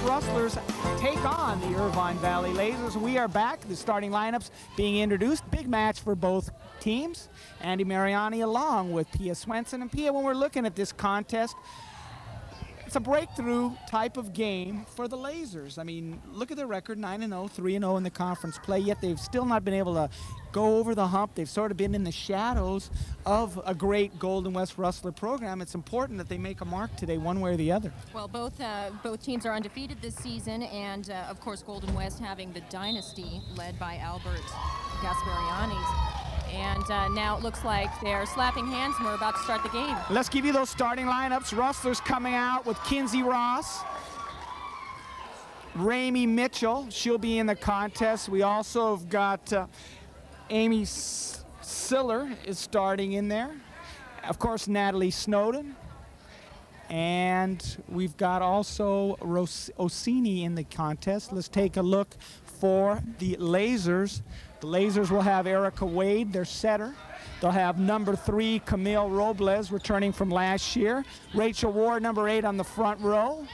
Rustlers take on the Irvine Valley Lasers. We are back. The starting lineups being introduced. Big match for both teams. Andy Mariani along with Pia Swenson. And Pia, when we're looking at this contest, it's a breakthrough type of game for the Lasers. I mean, look at their record, 9-0, 3-0 in the conference play, yet they've still not been able to go over the hump. They've sort of been in the shadows of a great Golden West Rustler program. It's important that they make a mark today, one way or the other. Well, both teams are undefeated this season, and of course, Golden West having the dynasty led by Albert Gasparianis. And now it looks like they're slapping hands and we're about to start the game. Let's give you those starting lineups. Rustlers coming out with Kinsey Ross, Ramey Mitchell. She'll be in the contest. We also have got Amy Siller is starting in there. Of course, Natalie Snowden. And we've got also Orsini in the contest. Let's take a look for the Lasers. The Lasers will have Erica Wade, their setter. They'll have number 3, Camille Robles, returning from last year. Rachel Ward, number 8, on the front row.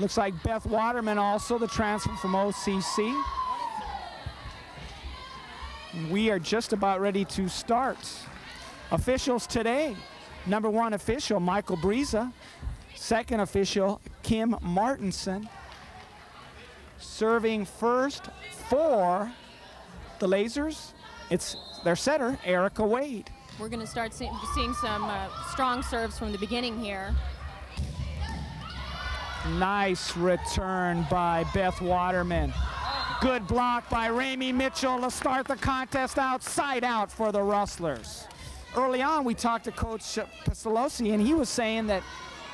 Looks like Beth Waterman also, the transfer from OCC. And we are just about ready to start. Officials today. Number 1 official, Michael Briza. Second official, Kim Martinson. Serving first for the Lasers, it's their setter, Erica Wade. We're going to start seeing some strong serves from the beginning here. Nice return by Beth Waterman. Good block by Ramey Mitchell to start the contest outside out for the Rustlers. Early on, we talked to Coach Pestalozzi, and he was saying that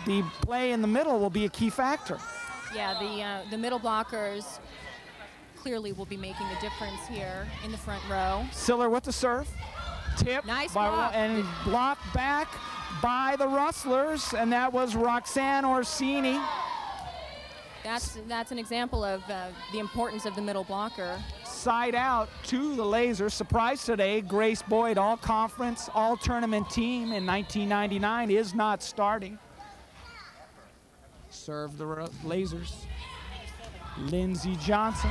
the play in the middle will be a key factor. Yeah, the middle blockers clearly will be making a difference here in the front row. Siller with the serve. Tip. Nice by, block. and blocked back by the Rustlers, and that was Roxanne Orsini. That's an example of the importance of the middle blocker. Side out to the Lasers. Surprise today, Grace Boyd, all-conference, all-tournament team in 1999, is not starting. Serve the Lasers. Lindsey Johnson.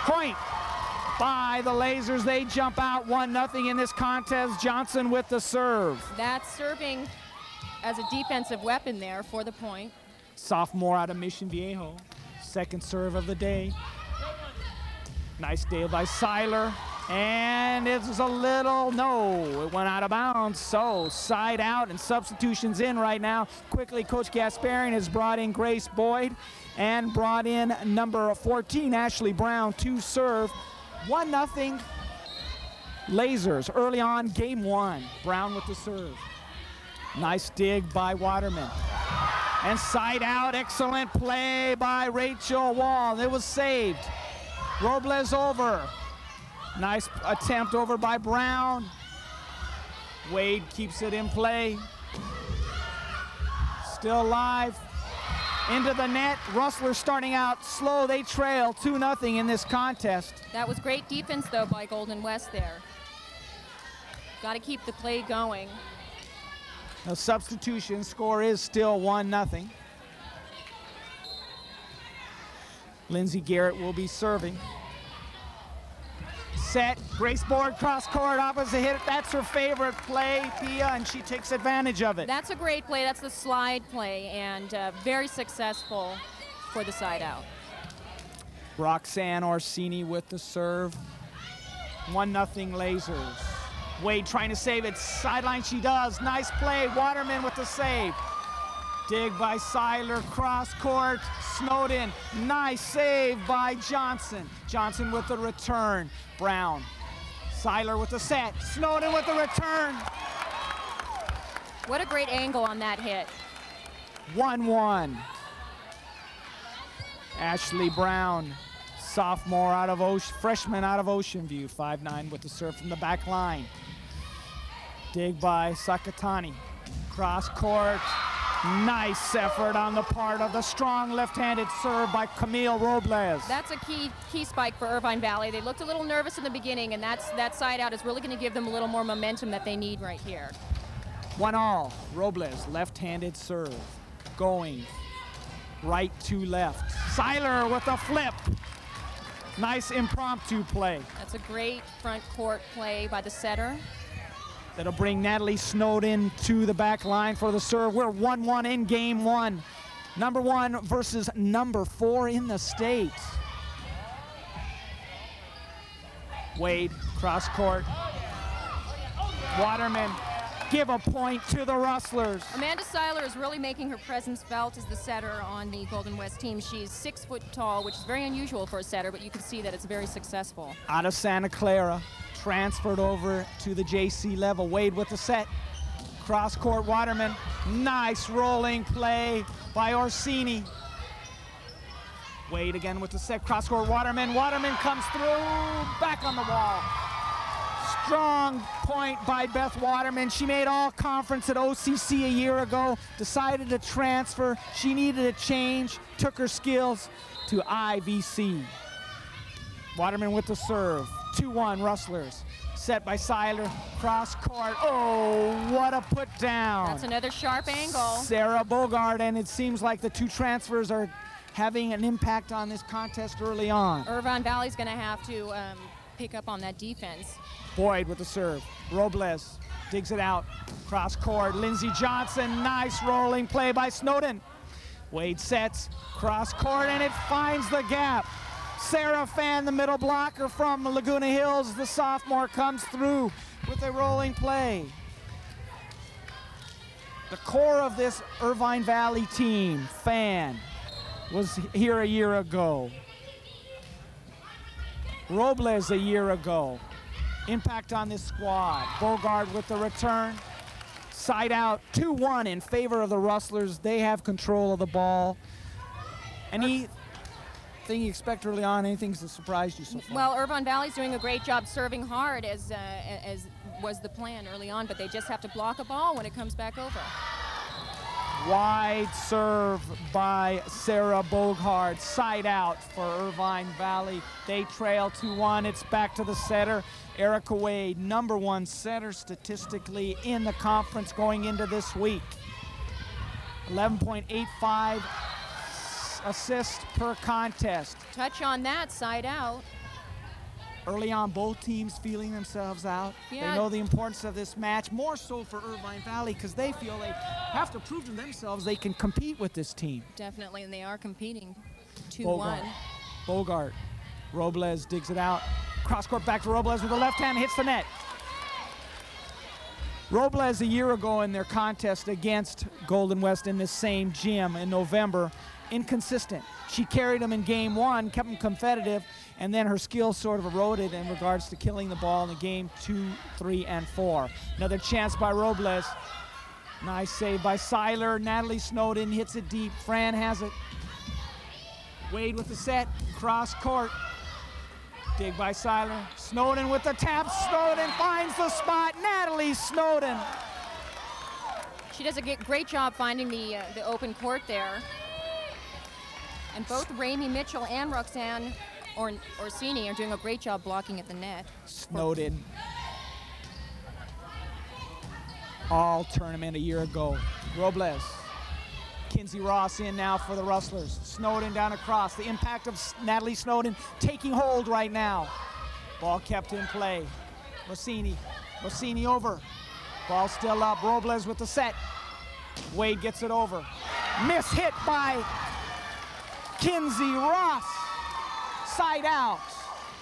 Point by the Lasers. They jump out 1-0 in this contest. Johnson with the serve. That's serving as a defensive weapon there for the point. Sophomore out of Mission Viejo. Second serve of the day. Nice deal by Seiler. And it's a little, no, it went out of bounds. So side out and substitutions in right now. Quickly, Coach Gasparian has brought in Grace Boyd and brought in number 14, Ashley Brown, to serve. 1-0 Lasers early on, game 1. Brown with the serve. Nice dig by Waterman. And side out, excellent play by Rachel Wall. It was saved. Robles over. Nice attempt over by Brown. Wade keeps it in play. Still alive. Into the net. Rustlers starting out slow. They trail 2-0 in this contest. That was great defense, though, by Golden West there. Got to keep the play going. The substitution score is still 1-0. Lindsey Garrett will be serving. Set, Grace Boyd cross court, opposite hit. That's her favorite play, Pia, and she takes advantage of it. That's a great play. That's the slide play, and very successful for the side out. Roxanne Orsini with the serve. 1-0 Lasers. Wade trying to save it. Sideline she does. Nice play. Waterman with the save. Dig by Seiler, cross court, Snowden. Nice save by Johnson. Johnson with the return. Brown. Seiler with the set. Snowden with the return. What a great angle on that hit. 1-1. Ashley Brown, sophomore out of freshman out of Ocean View. 5'9" with the serve from the back line. Dig by Sakatani. Cross court. Nice effort on the part of the strong left-handed serve by Camille Robles. That's a key spike for Irvine Valley. They looked a little nervous in the beginning, and that side out is really going to give them a little more momentum that they need right here. 1-all. Robles, left-handed serve. Going right to left. Seiler with a flip. Nice impromptu play. That's a great front court play by the setter. That'll bring Natalie Snowden to the back line for the serve. We're 1-1 in game one. Number 1 versus number 4 in the state. Wade, cross court. Waterman, give a point to the Rustlers. Amanda Seiler is really making her presence felt as the setter on the Golden West team. She's 6 foot tall, which is very unusual for a setter, but you can see that it's very successful. Out of Santa Clara, transferred over to the JC level. Wade with the set. Cross court, Waterman. Nice rolling play by Orsini. Wade again with the set. Cross court, Waterman. Waterman comes through, back on the wall. Strong point by Beth Waterman. She made all conference at OCC a year ago, decided to transfer. She needed a change, took her skills to IVC. Waterman with the serve. 2-1 Rustlers. Set by Seiler, cross court. Oh, what a put down. That's another sharp angle. Sarah Bogart, and it seems like the 2 transfers are having an impact on this contest early on. Irvine Valley's going to have to pick up on that defense. Boyd with the serve. Robles digs it out. Cross court. Lindsey Johnson. Nice rolling play by Snowden. Wade sets. Cross court, and it finds the gap. Sarah Fan, the middle blocker from Laguna Hills, the sophomore, comes through with a rolling play. The core of this Irvine Valley team, Fan, was here a year ago. Robles a year ago. Impact on this squad. Bogard with the return. Side out, 2-1 in favor of the Rustlers. They have control of the ball. Anything you expect early on? Anything that surprised you so far? Well, Irvine Valley's doing a great job serving hard, as was the plan early on, but they just have to block a ball when it comes back over. Wide serve by Sarah Bogard. Side out for Irvine Valley. They trail 2-1. It's back to the setter, Erica Wade, number 1 setter statistically in the conference going into this week. 11.85 assists per contest. Touch on that, side out. Early on, both teams feeling themselves out. Yeah. They know the importance of this match, more so for Irvine Valley, because they feel they have to prove to themselves they can compete with this team. Definitely, and they are competing. 2-1. Bogart. Robles digs it out. Cross court back to Robles with the left hand, hits the net. Robles a year ago in their contest against Golden West in this same gym in November, inconsistent. She carried them in game 1, kept them competitive, and then her skills sort of eroded in regards to killing the ball in the game 2, 3, and 4. Another chance by Robles. Nice save by Seiler. Natalie Snowden hits it deep. Fran has it. Wade with the set. Cross court. Dig by Seiler. Snowden with the tap. Snowden finds the spot. Natalie Snowden. She does a great job finding the open court there. And both Ramey Mitchell and Roxanne Orsini are doing a great job blocking at the net. Snowden. All tournament a year ago. Robles. Kinsey Ross in now for the Rustlers. Snowden down across. The impact of Natalie Snowden taking hold right now. Ball kept in play. Rossini over. Ball still up. Robles with the set. Wade gets it over. Miss hit by Kinsey Ross. Side out.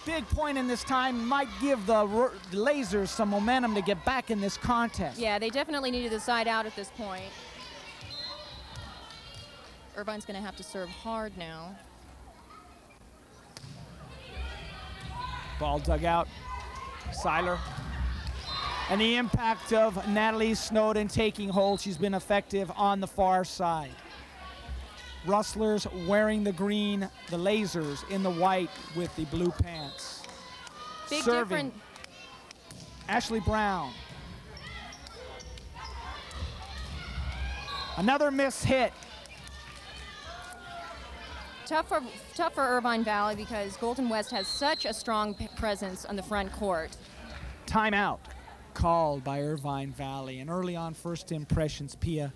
Big point in this time. Might give the Lasers some momentum to get back in this contest. Yeah, they definitely needed the side out at this point. Irvine's going to have to serve hard now. Ball dug out. Seiler. And the impact of Natalie Snowden taking hold. She's been effective on the far side. Rustlers wearing the green, the Lasers in the white with the blue pants. Big Serving. difference. Ashley Brown. Another miss hit. Tough for Irvine Valley because Golden West has such a strong presence on the front court. Timeout called by Irvine Valley. And early on first impressions, Pia,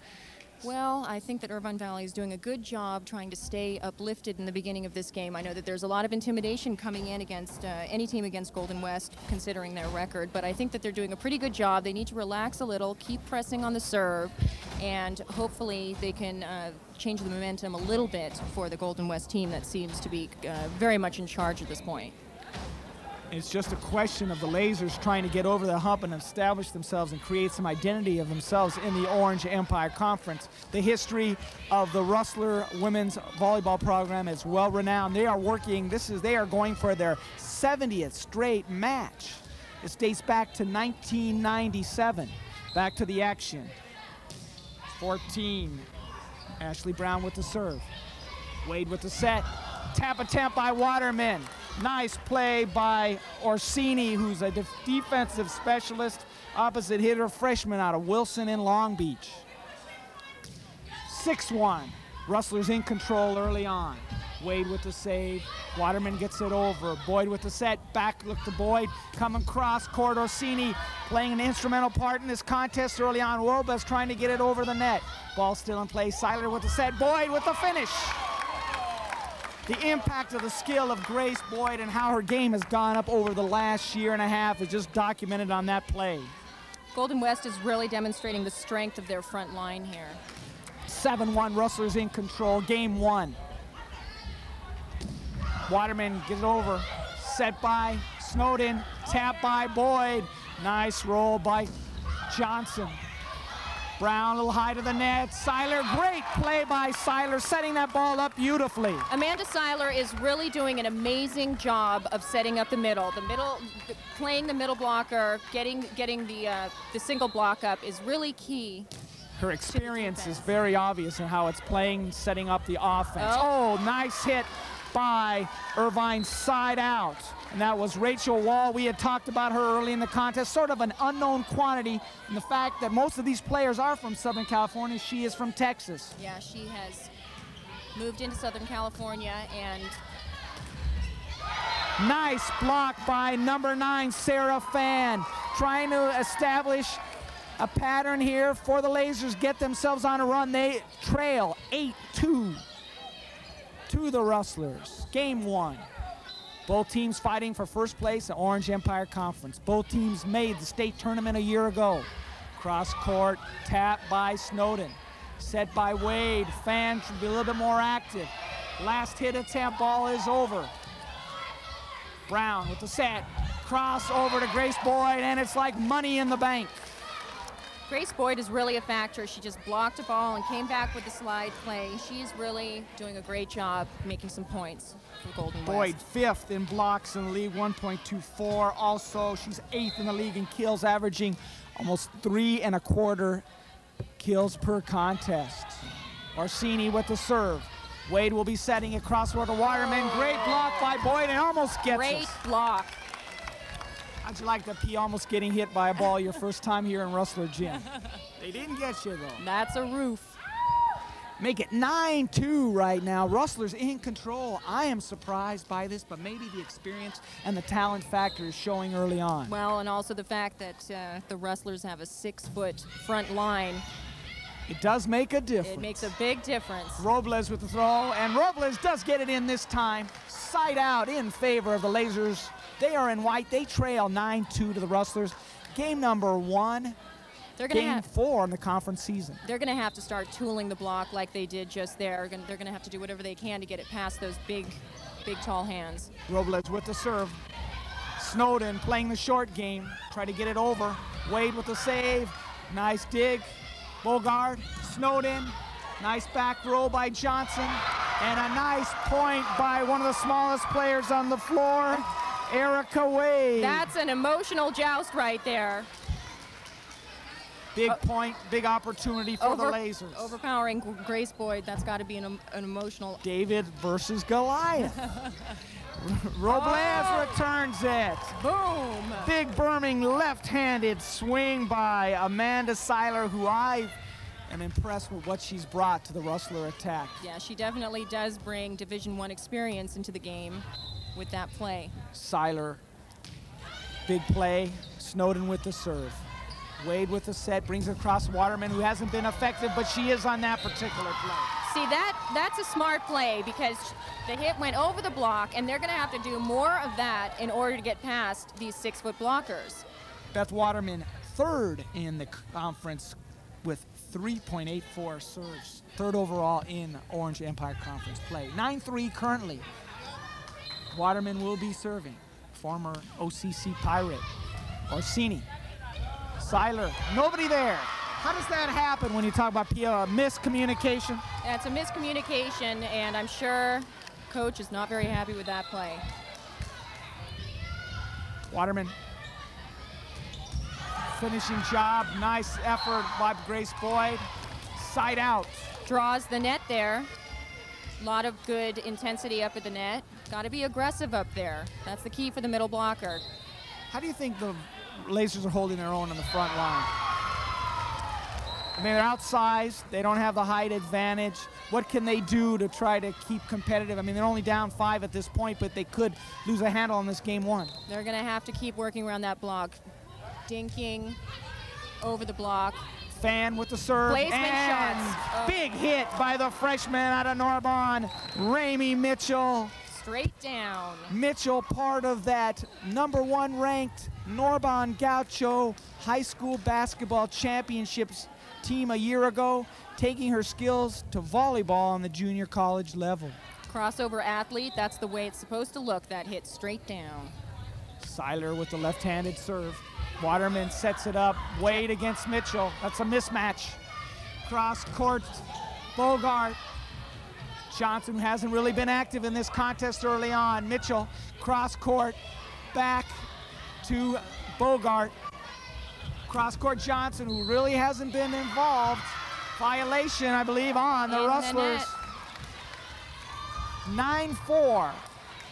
Well, I think that Irvine Valley is doing a good job trying to stay uplifted in the beginning of this game. I know that there's a lot of intimidation coming in against any team against Golden West, considering their record, but I think that they're doing a pretty good job. They need to relax a little, keep pressing on the serve, and hopefully they can change the momentum a little bit for the Golden West team that seems to be very much in charge at this point. It's just a question of the Lasers trying to get over the hump and establish themselves and create some identity of themselves in the Orange Empire Conference. The history of the Rustler women's volleyball program is well renowned. They are working, they are going for their 70th straight match. This dates back to 1997. Back to the action. 14, Ashley Brown with the serve. Wade with the set. Tap attempt by Waterman. Nice play by Orsini, who's a defensive specialist, opposite hitter, freshman out of Wilson in Long Beach. 6-1. Rustlers in control early on. Wade with the save. Waterman gets it over. Boyd with the set. Back look to Boyd. Coming cross court. Orsini playing an instrumental part in this contest early on. Robles trying to get it over the net. Ball still in play. Seiler with the set. Boyd with the finish. The impact of the skill of Grace Boyd and how her game has gone up over the last year and a half is just documented on that play. Golden West is really demonstrating the strength of their front line here. 7-1, Rustlers in control, game one. Waterman gets it over, set by Snowden, tap by Boyd. Nice roll by Johnson. Brown a little high to the net. Seiler, great play by Seiler, setting that ball up beautifully. Amanda Seiler is really doing an amazing job of setting up the middle. Playing the middle blocker, getting the single block up is really key. Her experience is very obvious in how it's playing, setting up the offense. Oh, nice hit by Irvine side out. And that was Rachel Wall. We had talked about her early in the contest, sort of an unknown quantity in the fact that most of these players are from Southern California. She is from Texas. Yeah, she has moved into Southern California, and nice block by number 9, Sarah Fan, trying to establish a pattern here for the Lasers, get themselves on a run. They trail 8-2 to the Rustlers. Game one. Both teams fighting for first place in Orange Empire Conference. Both teams made the state tournament a year ago. Cross court, tap by Snowden. Set by Wade. Fan should be a little bit more active. Last hit attempt, ball is over. Brown with the set. Cross over to Grace Boyd, and it's like money in the bank. Grace Boyd is really a factor. She just blocked a ball and came back with the slide play. She's really doing a great job making some points for Golden West. Boyd 5th in blocks in the league, 1.24. Also, she's 8th in the league in kills, averaging almost 3 1/4 kills per contest. Orsini with the serve. Wade will be setting it crossword to Waterman. Great block by Boyd, and almost gets Great us. block. How'd you like to pee almost getting hit by a ball your first time here in Rustler Gym? They didn't get you, though. That's a roof. Make it 9-2 right now. Rustlers in control. I am surprised by this, but maybe the experience and the talent factor is showing early on. Well, and also the fact that the Rustlers have a 6-foot front line. It does make a difference. It makes a big difference. Robles with the throw, and Robles does get it in this time. Side out in favor of the Lasers. They are in white. They trail 9-2 to the Rustlers. Game number 1. Game 4 in the conference season. They're going to have to start tooling the block like they did just there. They're going to have to do whatever they can to get it past those big, tall hands. Robles with the serve. Snowden playing the short game. Try to get it over. Wade with the save. Nice dig. Bogard, Snowden. Nice back roll by Johnson. And a nice point by one of the smallest players on the floor, Erica Wade. That's an emotional joust right there. Big point, big opportunity for the Lasers. Overpowering Grace Boyd, that's got to be an emotional. David versus Goliath. Robles returns it. Boom. Big Birmingham left-handed swing by Amanda Seiler, who I am impressed with what she's brought to the Rustler attack. Yeah, she definitely does bring Division I experience into the game with that play. Seiler, big play. Snowden with the serve. Wade with the set, brings it across Waterman, who hasn't been effective, but she is on that particular play. See, that's a smart play because the hit went over the block, and they're going to have to do more of that in order to get past these 6-foot blockers. Beth Waterman, third in the conference with 3.84 serves, third overall in Orange Empire Conference play. 9-3 currently. Waterman will be serving. Former OCC Pirate, Orsini. Seiler, nobody there. How does that happen when you talk about miscommunication? That's a miscommunication, and I'm sure coach is not very happy with that play. Waterman. Finishing job, nice effort by Grace Boyd. Side out. Draws the net there. A lot of good intensity up at the net. Got to be aggressive up there. That's the key for the middle blocker. How do you think the Lasers are holding their own on the front line? I mean, they're outsized. They don't have the height advantage. What can they do to try to keep competitive? I mean, they're only down 5 at this point, but they could lose a handle on this game 1. They're going to have to keep working around that block. Dinking over the block. Fan with the serve. Placement and shots. Oh. Big hit by the freshman out of Narbonne, Ramey Mitchell. Straight down. Mitchell, part of that #1 ranked Narbonne Gaucho High School Basketball Championships team a year ago, taking her skills to volleyball on the junior college level. Crossover athlete, that's the way it's supposed to look, that hit straight down. Seiler with the left-handed serve. Waterman sets it up. Wade against Mitchell. That's a mismatch. Cross court, Bogart. Johnson hasn't really been active in this contest early on. Mitchell, cross court, back to Bogart. Cross court Johnson, who really hasn't been involved. Violation, I believe, on the Rustlers. 9-4.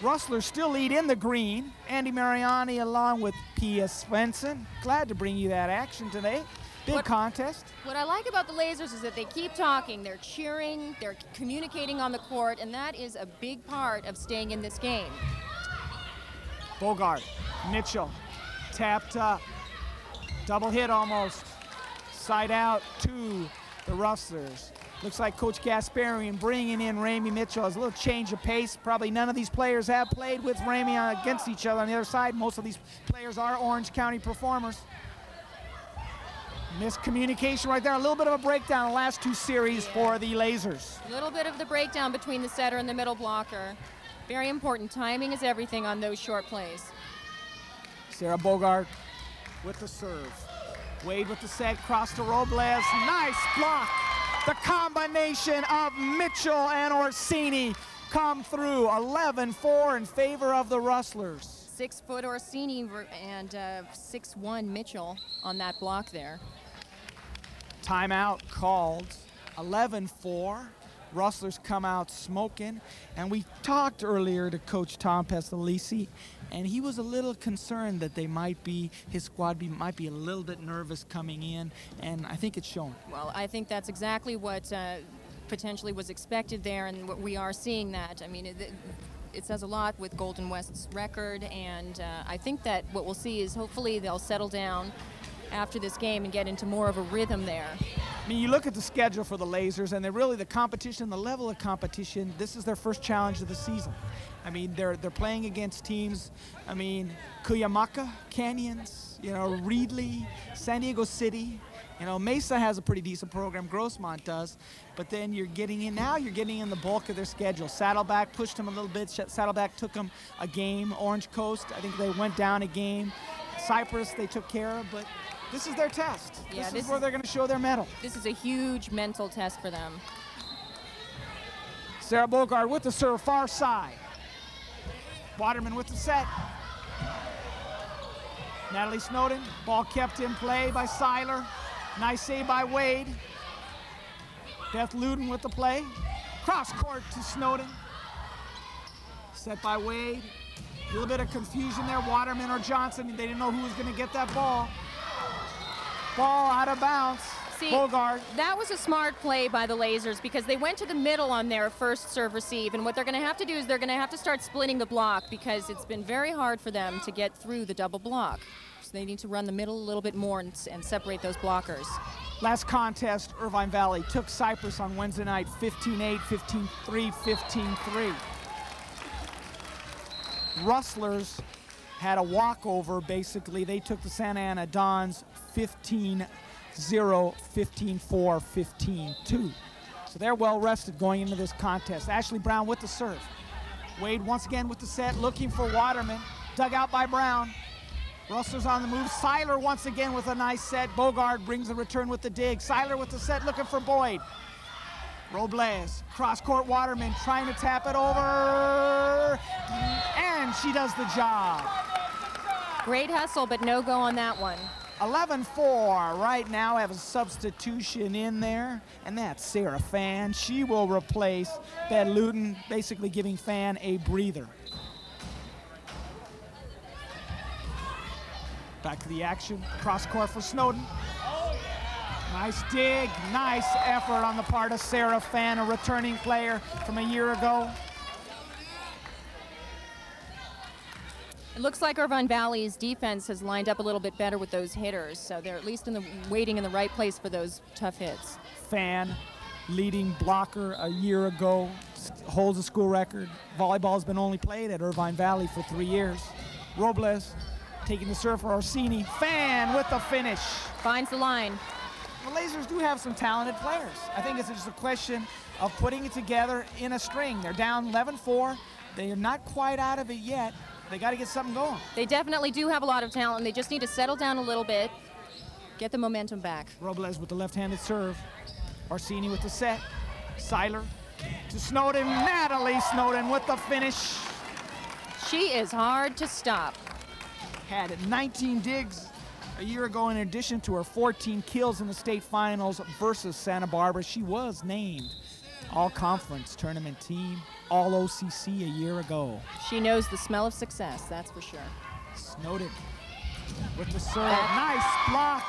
Rustlers still lead in the green. Andy Mariani along with Pia Svensson. Glad to bring you that action today. Big contest. What I like about the Lasers is that they keep talking, they're cheering, they're communicating on the court, and that is a big part of staying in this game. Bogart, Mitchell, tapped up. Double hit almost. Side out to the Rustlers. Looks like Coach Gasparian bringing in Ramey Mitchell as a little change of pace. Probably none of these players have played with Ramey against each other on the other side. Most of these players are Orange County performers. Miscommunication right there. A little bit of a breakdown in the last 2 series for the Lasers. A little bit of the breakdown between the setter and the middle blocker. Very important. Timing is everything on those short plays. Sarah Bogart with the serve. Wade with the set, cross to Robles. Nice block. The combination of Mitchell and Orsini come through. 11-4 in favor of the Rustlers. 6-foot Orsini and 6'1" Mitchell on that block there. Timeout called. 11-4. Rustlers come out smoking. And we talked earlier to Coach Tom Pestalisi, and he was a little concerned that his squad might be a little bit nervous coming in, and I think it's shown. Well, I think that's exactly what potentially was expected there, and what we are seeing that. I mean, it says a lot with Golden West's record, and I think that what we'll see is hopefully they'll settle down after this game and get into more of a rhythm there. I mean, you look at the schedule for the Lasers, and they're really the competition, the level of competition. This is their first challenge of the season. I mean, they're playing against teams, I mean, Cuyamaca, Canyons, you know, Reedley, San Diego City. You know, Mesa has a pretty decent program, Grossmont does, but then you're getting in the bulk of their schedule. Saddleback pushed them a little bit. Saddleback took them a game. Orange Coast, I think they went down a game. Cypress, they took care of, but this is their test. Yeah, this is where they're going to show their mettle. This is a huge mental test for them. Sarah Bogart with the serve, far side. Waterman with the set. Natalie Snowden, ball kept in play by Seiler. Nice save by Wade. Beth Luden with the play. Cross court to Snowden. Set by Wade. A little bit of confusion there, Waterman or Johnson. They didn't know who was going to get that ball. Ball out of bounds. See, Bogart. that was a smart play by the Lasers because they went to the middle on their first serve receive, and what they're going to have to do is they're going to have to start splitting the block because it's been very hard for them to get through the double block. So they need to run the middle a little bit more and separate those blockers. Last contest, Irvine Valley took Cypress on Wednesday night, 15-8, 15-3, 15-3. Rustlers had a walkover, basically. They took the Santa Ana Dons 15-0, 15-4, 15-2. So they're well rested going into this contest. Ashley Brown with the serve. Wade once again with the set, looking for Waterman. Dug out by Brown. Rustlers on the move. Seiler once again with a nice set. Bogard brings the return with the dig. Seiler with the set, looking for Boyd. Robles, cross-court Waterman trying to tap it over. And she does the job. Great hustle, but no go on that one. 11-4 right now, have a substitution in there, and that's Sarah Fan. She will replace Ben Luton, basically giving Fan a breather. Back to the action, cross court for Snowden. Nice dig, nice effort on the part of Sarah Fan, a returning player from a year ago. It looks like Irvine Valley's defense has lined up a little bit better with those hitters, so they're at least waiting in the right place for those tough hits. Fan, leading blocker a year ago, holds a school record. Volleyball has been only played at Irvine Valley for 3 years. Robles taking the serve for Orsini. Fan with the finish. Finds the line. The Lasers do have some talented players. I think it's just a question of putting it together in a string. They're down 11-4. They are not quite out of it yet. They got to get something going. They definitely do have a lot of talent. They just need to settle down a little bit, get the momentum back. Robles with the left-handed serve. Orsini with the set. Seiler to Snowden. Natalie Snowden with the finish. She is hard to stop. Had 19 digs a year ago in addition to her 14 kills in the state finals versus Santa Barbara. She was named all-conference tournament team, all-OCC a year ago. She knows the smell of success, that's for sure. Snowden with the serve. Nice block.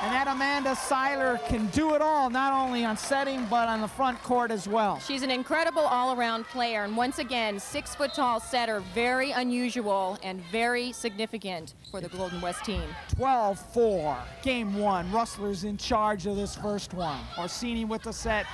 And that Amanda Seiler can do it all, not only on setting, but on the front court as well. She's an incredible all-around player, and once again, 6-foot-tall setter, very unusual and very significant for the Golden West team. 12-4, game one. Rustlers in charge of this first one. Orsini with the set.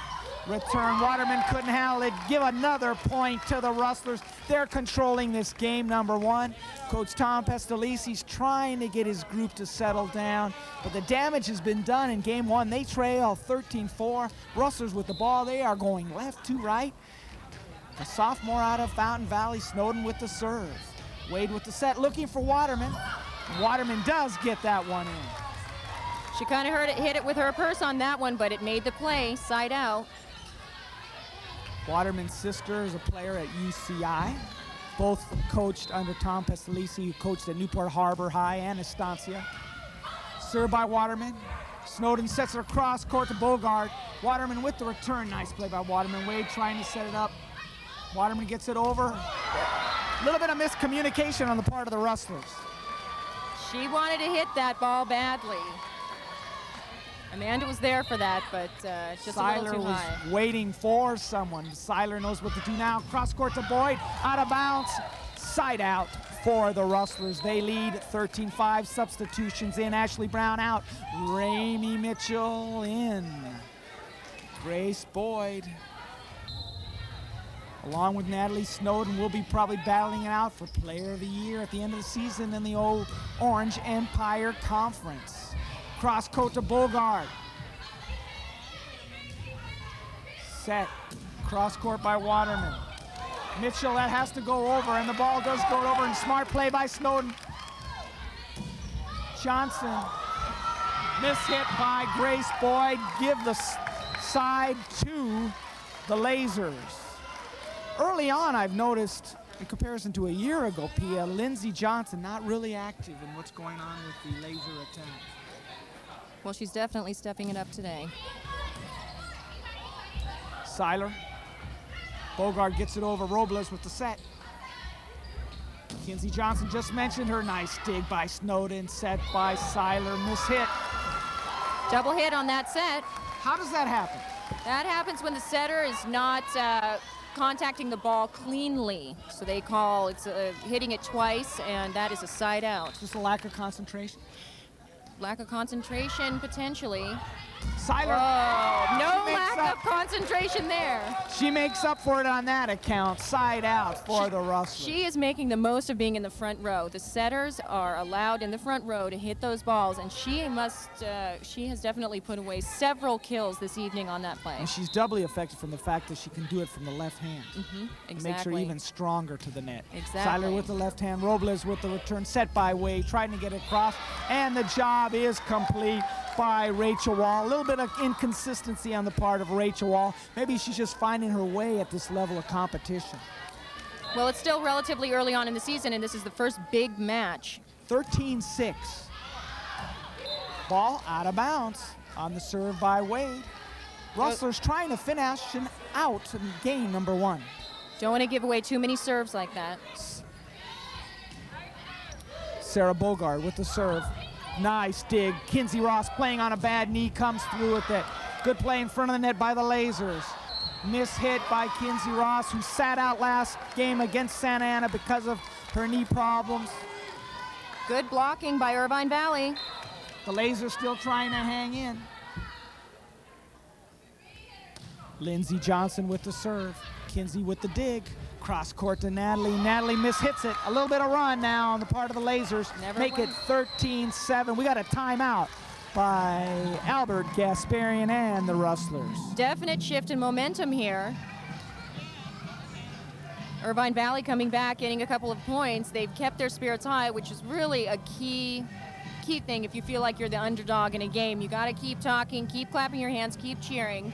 Return, Waterman couldn't handle it. Give another point to the Rustlers. They're controlling this game, number one. Coach Tom Pestalisi's trying to get his group to settle down, but the damage has been done in game one. They trail 13-4. Rustlers with the ball. They are going left to right. The sophomore out of Fountain Valley, Snowden with the serve. Wade with the set, looking for Waterman. Waterman does get that one in. She kind of hit it with her purse on that one, but it made the play, side out. Waterman's sister is a player at UCI. Both coached under Tom Pestalisi, who coached at Newport Harbor High and Estancia. Served by Waterman. Snowden sets it across court to Bogard. Waterman with the return. Nice play by Waterman. Wade trying to set it up. Waterman gets it over. A little bit of miscommunication on the part of the Rustlers. She wanted to hit that ball badly. Amanda was there for that, but just Seiler a little too high. Seiler was waiting for someone. Seiler knows what to do now. Cross court to Boyd, out of bounds, side out for the Rustlers. They lead 13-5. Substitutions in. Ashley Brown out. Ramey Mitchell in. Grace Boyd, along with Natalie Snowden, will be probably battling it out for Player of the Year at the end of the season in the old Orange Empire Conference. Cross court to Bogard. Set. Cross court by Waterman. Mitchell, that has to go over, and the ball does go over, and smart play by Snowden. Johnson. Mishit by Grace Boyd. Give the side to the Lasers. Early on, I've noticed, in comparison to a year ago, Pia, Lindsey Johnson not really active in what's going on with the Laser attack. Well, she's definitely stepping it up today. Seiler. Bogard gets it over. Robles with the set. Kinsey Johnson just mentioned her. Nice dig by Snowden. Set by Seiler. Mishit. Double hit on that set. How does that happen? That happens when the setter is not contacting the ball cleanly. So they call it's hitting it twice, and that is a side out. Just a lack of concentration. Lack of concentration, potentially. Seiler. Oh, no lack of concentration there. She makes up for it on that account. Side out for the Rustlers. She is making the most of being in the front row. The setters are allowed in the front row to hit those balls, and she has definitely put away several kills this evening on that play. And she's doubly effective from the fact that she can do it from the left hand. Exactly. It makes her even stronger to the net. Exactly. Seiler with the left hand, Robles with the return, set by Wade, trying to get it across, and the job is complete by Rachel Wall. A little bit of inconsistency on the part of Rachel Wall. Maybe she's just finding her way at this level of competition. Well, it's still relatively early on in the season, and this is the first big match. 13-6. Ball out of bounds on the serve by Wade. Rustlers trying to finish out in game number 1. Don't want to give away too many serves like that. Sarah Bogard with the serve. Nice dig. Kinsey Ross playing on a bad knee, comes through with it. Good play in front of the net by the Lasers. Miss hit by Kinsey Ross, who sat out last game against Santa Ana because of her knee problems. Good blocking by Irvine Valley. The Lasers still trying to hang in. Lindsey Johnson with the serve. Kinsey with the dig. Cross court to Natalie. Natalie mishits it. A little bit of run now on the part of the Lasers. Make it 13-7. We got a timeout by Albert Gasparian and the Rustlers. Definite shift in momentum here. Irvine Valley coming back, getting a couple of points. They've kept their spirits high, which is really a key thing. If you feel like you're the underdog in a game, you got to keep talking, keep clapping your hands, keep cheering.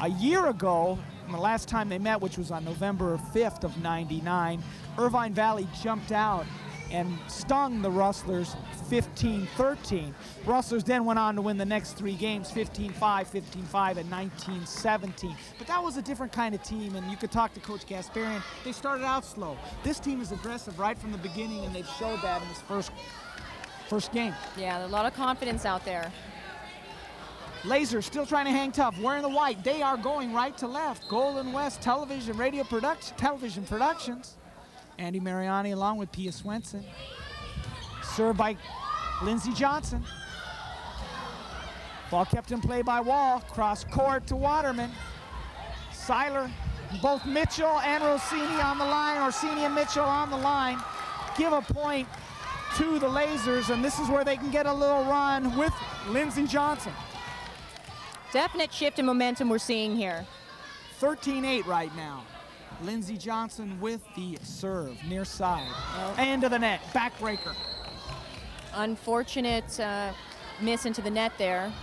A year ago, the last time they met, which was on November 5th of '99, Irvine Valley jumped out and stung the Rustlers 15-13. Rustlers then went on to win the next 3 games, 15-5, 15-5, and 19-17. But that was a different kind of team, and you could talk to Coach Gasparian. They started out slow. This team is aggressive right from the beginning, and they've showed that in this first game. Yeah, a lot of confidence out there. Lasers still trying to hang tough, wearing the white. They are going right to left. Golden West Television Productions. Andy Mariani along with Pia Swenson. Served by Lindsey Johnson. Ball kept in play by Wall. Cross court to Waterman. Seiler, both Mitchell and Rossini on the line. Rossini and Mitchell on the line. Give a point to the Lasers, and this is where they can get a little run with Lindsey Johnson. Definite shift in momentum we're seeing here. 13-8 right now. Lindsey Johnson with the serve, near side. Into the net, backbreaker. Unfortunate miss into the net there.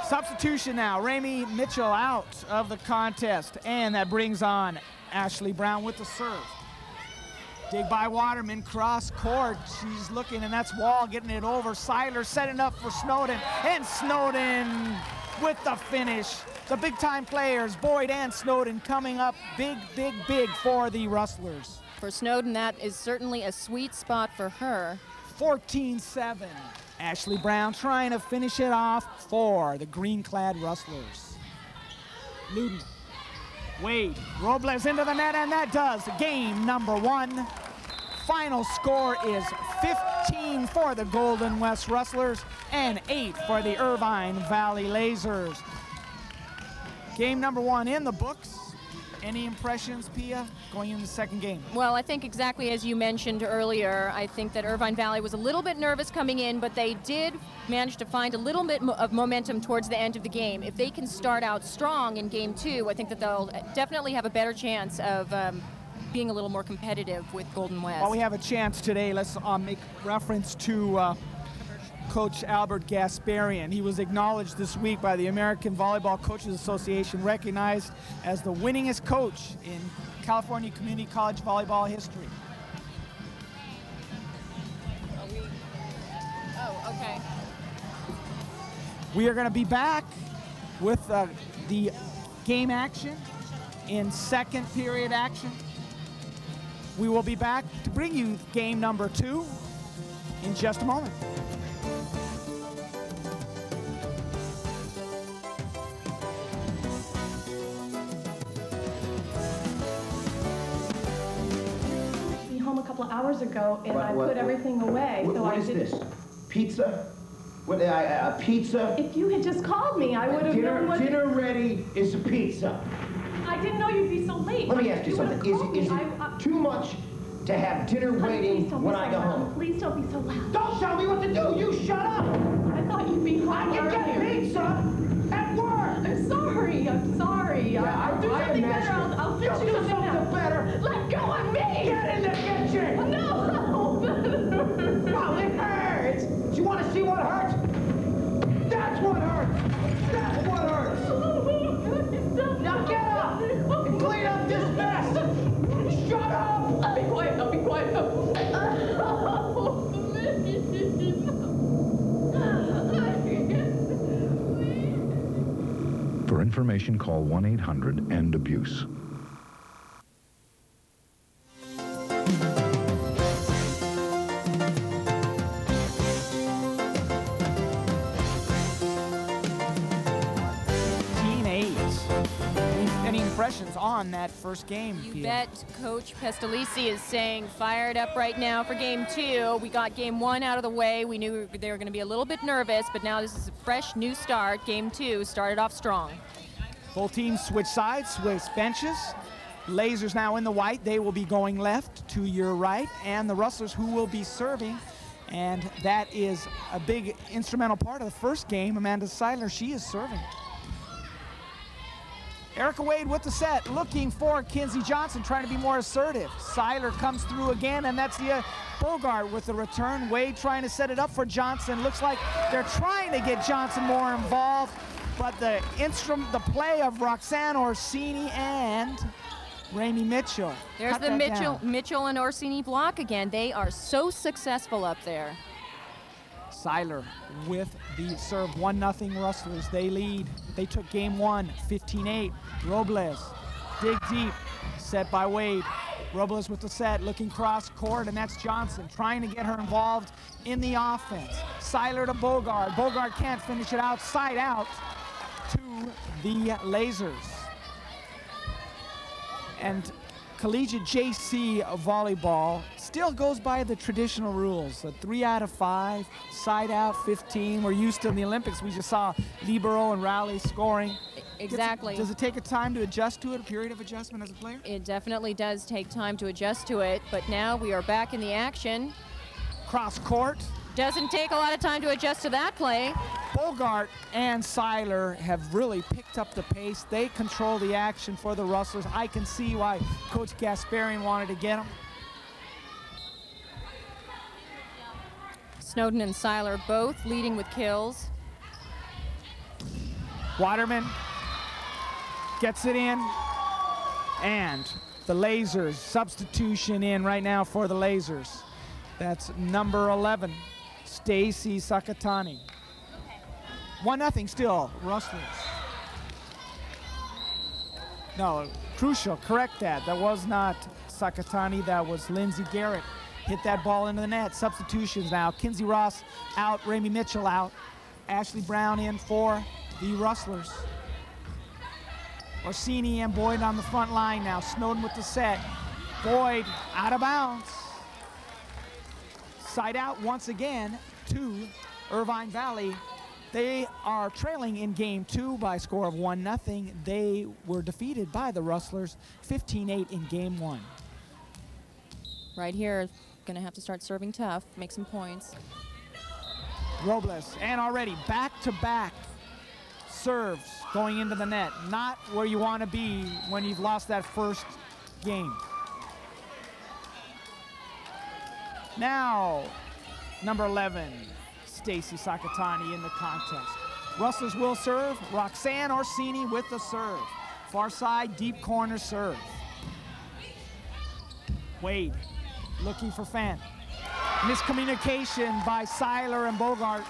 Substitution now, Ramey Mitchell out of the contest, and that brings on Ashley Brown with the serve. Dig by Waterman, cross court. She's looking, and that's Wall getting it over. Seiler setting up for Snowden, and Snowden with the finish. The big-time players, Boyd and Snowden, coming up big, big, big for the Rustlers. For Snowden, that is certainly a sweet spot for her. 14-7. Ashley Brown trying to finish it off for the green-clad Rustlers. Luden, Wade, Robles into the net, and that does game number 1. Final score is 15 for the Golden West Rustlers and 8 for the Irvine Valley Lasers. Game number 1 in the books. Any impressions, Pia, going into the second game? Well, I think exactly as you mentioned earlier, I think that Irvine Valley was a little bit nervous coming in, but they did manage to find a little bit of momentum towards the end of the game. If they can start out strong in game 2, I think that they'll definitely have a better chance of being a little more competitive with Golden West. While we have a chance today, let's make reference to Coach Albert Gasparian. He was acknowledged this week by the American Volleyball Coaches Association, recognized as the winningest coach in California Community College volleyball history. Okay. We are going to be back with the game action in second period action. We will be back to bring you game number 2 in just a moment. couple of hours ago, and I put everything away. What is this? Pizza? What, a pizza? If you had just called me, I would have known what... Dinner ready is a pizza. I didn't know you'd be so late. Let me ask you something. Is it too much to have dinner waiting when I go home? Please don't be so loud. Don't tell me what to do! You shut up! I thought you'd be home. I can get pizza at work! I'm sorry. Yeah, I'll do something better. I'll fix you something better. Let go of me! Get in the kitchen! No! Well, it hurts! Do you want to see what hurts? That's what hurts! That's what hurts! Now get up and clean up this mess! Shut up! I'll be quiet. For information, call 1-800-END-ABUSE. Any impressions on that first game? You bet Coach Pestalisi is saying fired up right now for game 2. We got game 1 out of the way. We knew they were going to be a little bit nervous, but now this is a fresh new start. Game 2 started off strong. Both teams switch sides, switch benches. Lasers now in the white. They will be going left to your right, and the Rustlers who will be serving. And that is a big instrumental part of the first game. Amanda Seiler, she is serving. Erica Wade with the set, looking for Kinsey Johnson, trying to be more assertive. Seiler comes through again, and that's the Bogart with the return. Wade trying to set it up for Johnson. Looks like they're trying to get Johnson more involved, but the play of Roxanne Orsini and Ramey Mitchell. There's the Mitchell and Orsini block again. They are so successful up there. Seiler with the serve, 1-0 Rustlers. They lead. They took game 1, 15-8. Robles, dig deep, set by Wade. Robles with the set, looking cross court, and that's Johnson trying to get her involved in the offense. Seiler to Bogart. Bogart can't finish it out, side out to the Lasers. And collegiate JC volleyball still goes by the traditional rules. A 3 out of 5, side out 15. We're used to in the Olympics. We just saw libero and rally scoring. Exactly. Does it take a time to adjust to it, a period of adjustment as a player? It definitely does take time to adjust to it, but now we are back in the action. Cross court. Doesn't take a lot of time to adjust to that play. Bogart and Seiler have really picked up the pace. They control the action for the Rustlers. I can see why Coach Gasparian wanted to get them. Snowden and Seiler both leading with kills. Waterman gets it in, and the Lasers, substitution in right now for the Lasers. That's number 11, Stacy Sakatani. 1-0 still, Rustlers. No, crucial, correct that. That was not Sakatani, that was Lindsay Garrett. Hit that ball into the net. Substitutions now. Kinsey Ross out, Ramey Mitchell out. Ashley Brown in for the Rustlers. Orsini and Boyd on the front line now. Snowden with the set. Boyd out of bounds. Side out once again to Irvine Valley. They are trailing in game 2 by a score of 1-0. They were defeated by the Rustlers 15-8 in game 1. Right here, gonna have to start serving tough, make some points. Robles, and already back-to-back serves going into the net. Not where you want to be when you've lost that first game. Now, number 11, Stacy Sakatani in the contest. Rustlers will serve. Roxanne Orsini with the serve. Far side, deep corner serve. Wade looking for Fenn. Miscommunication by Seiler and Bogart.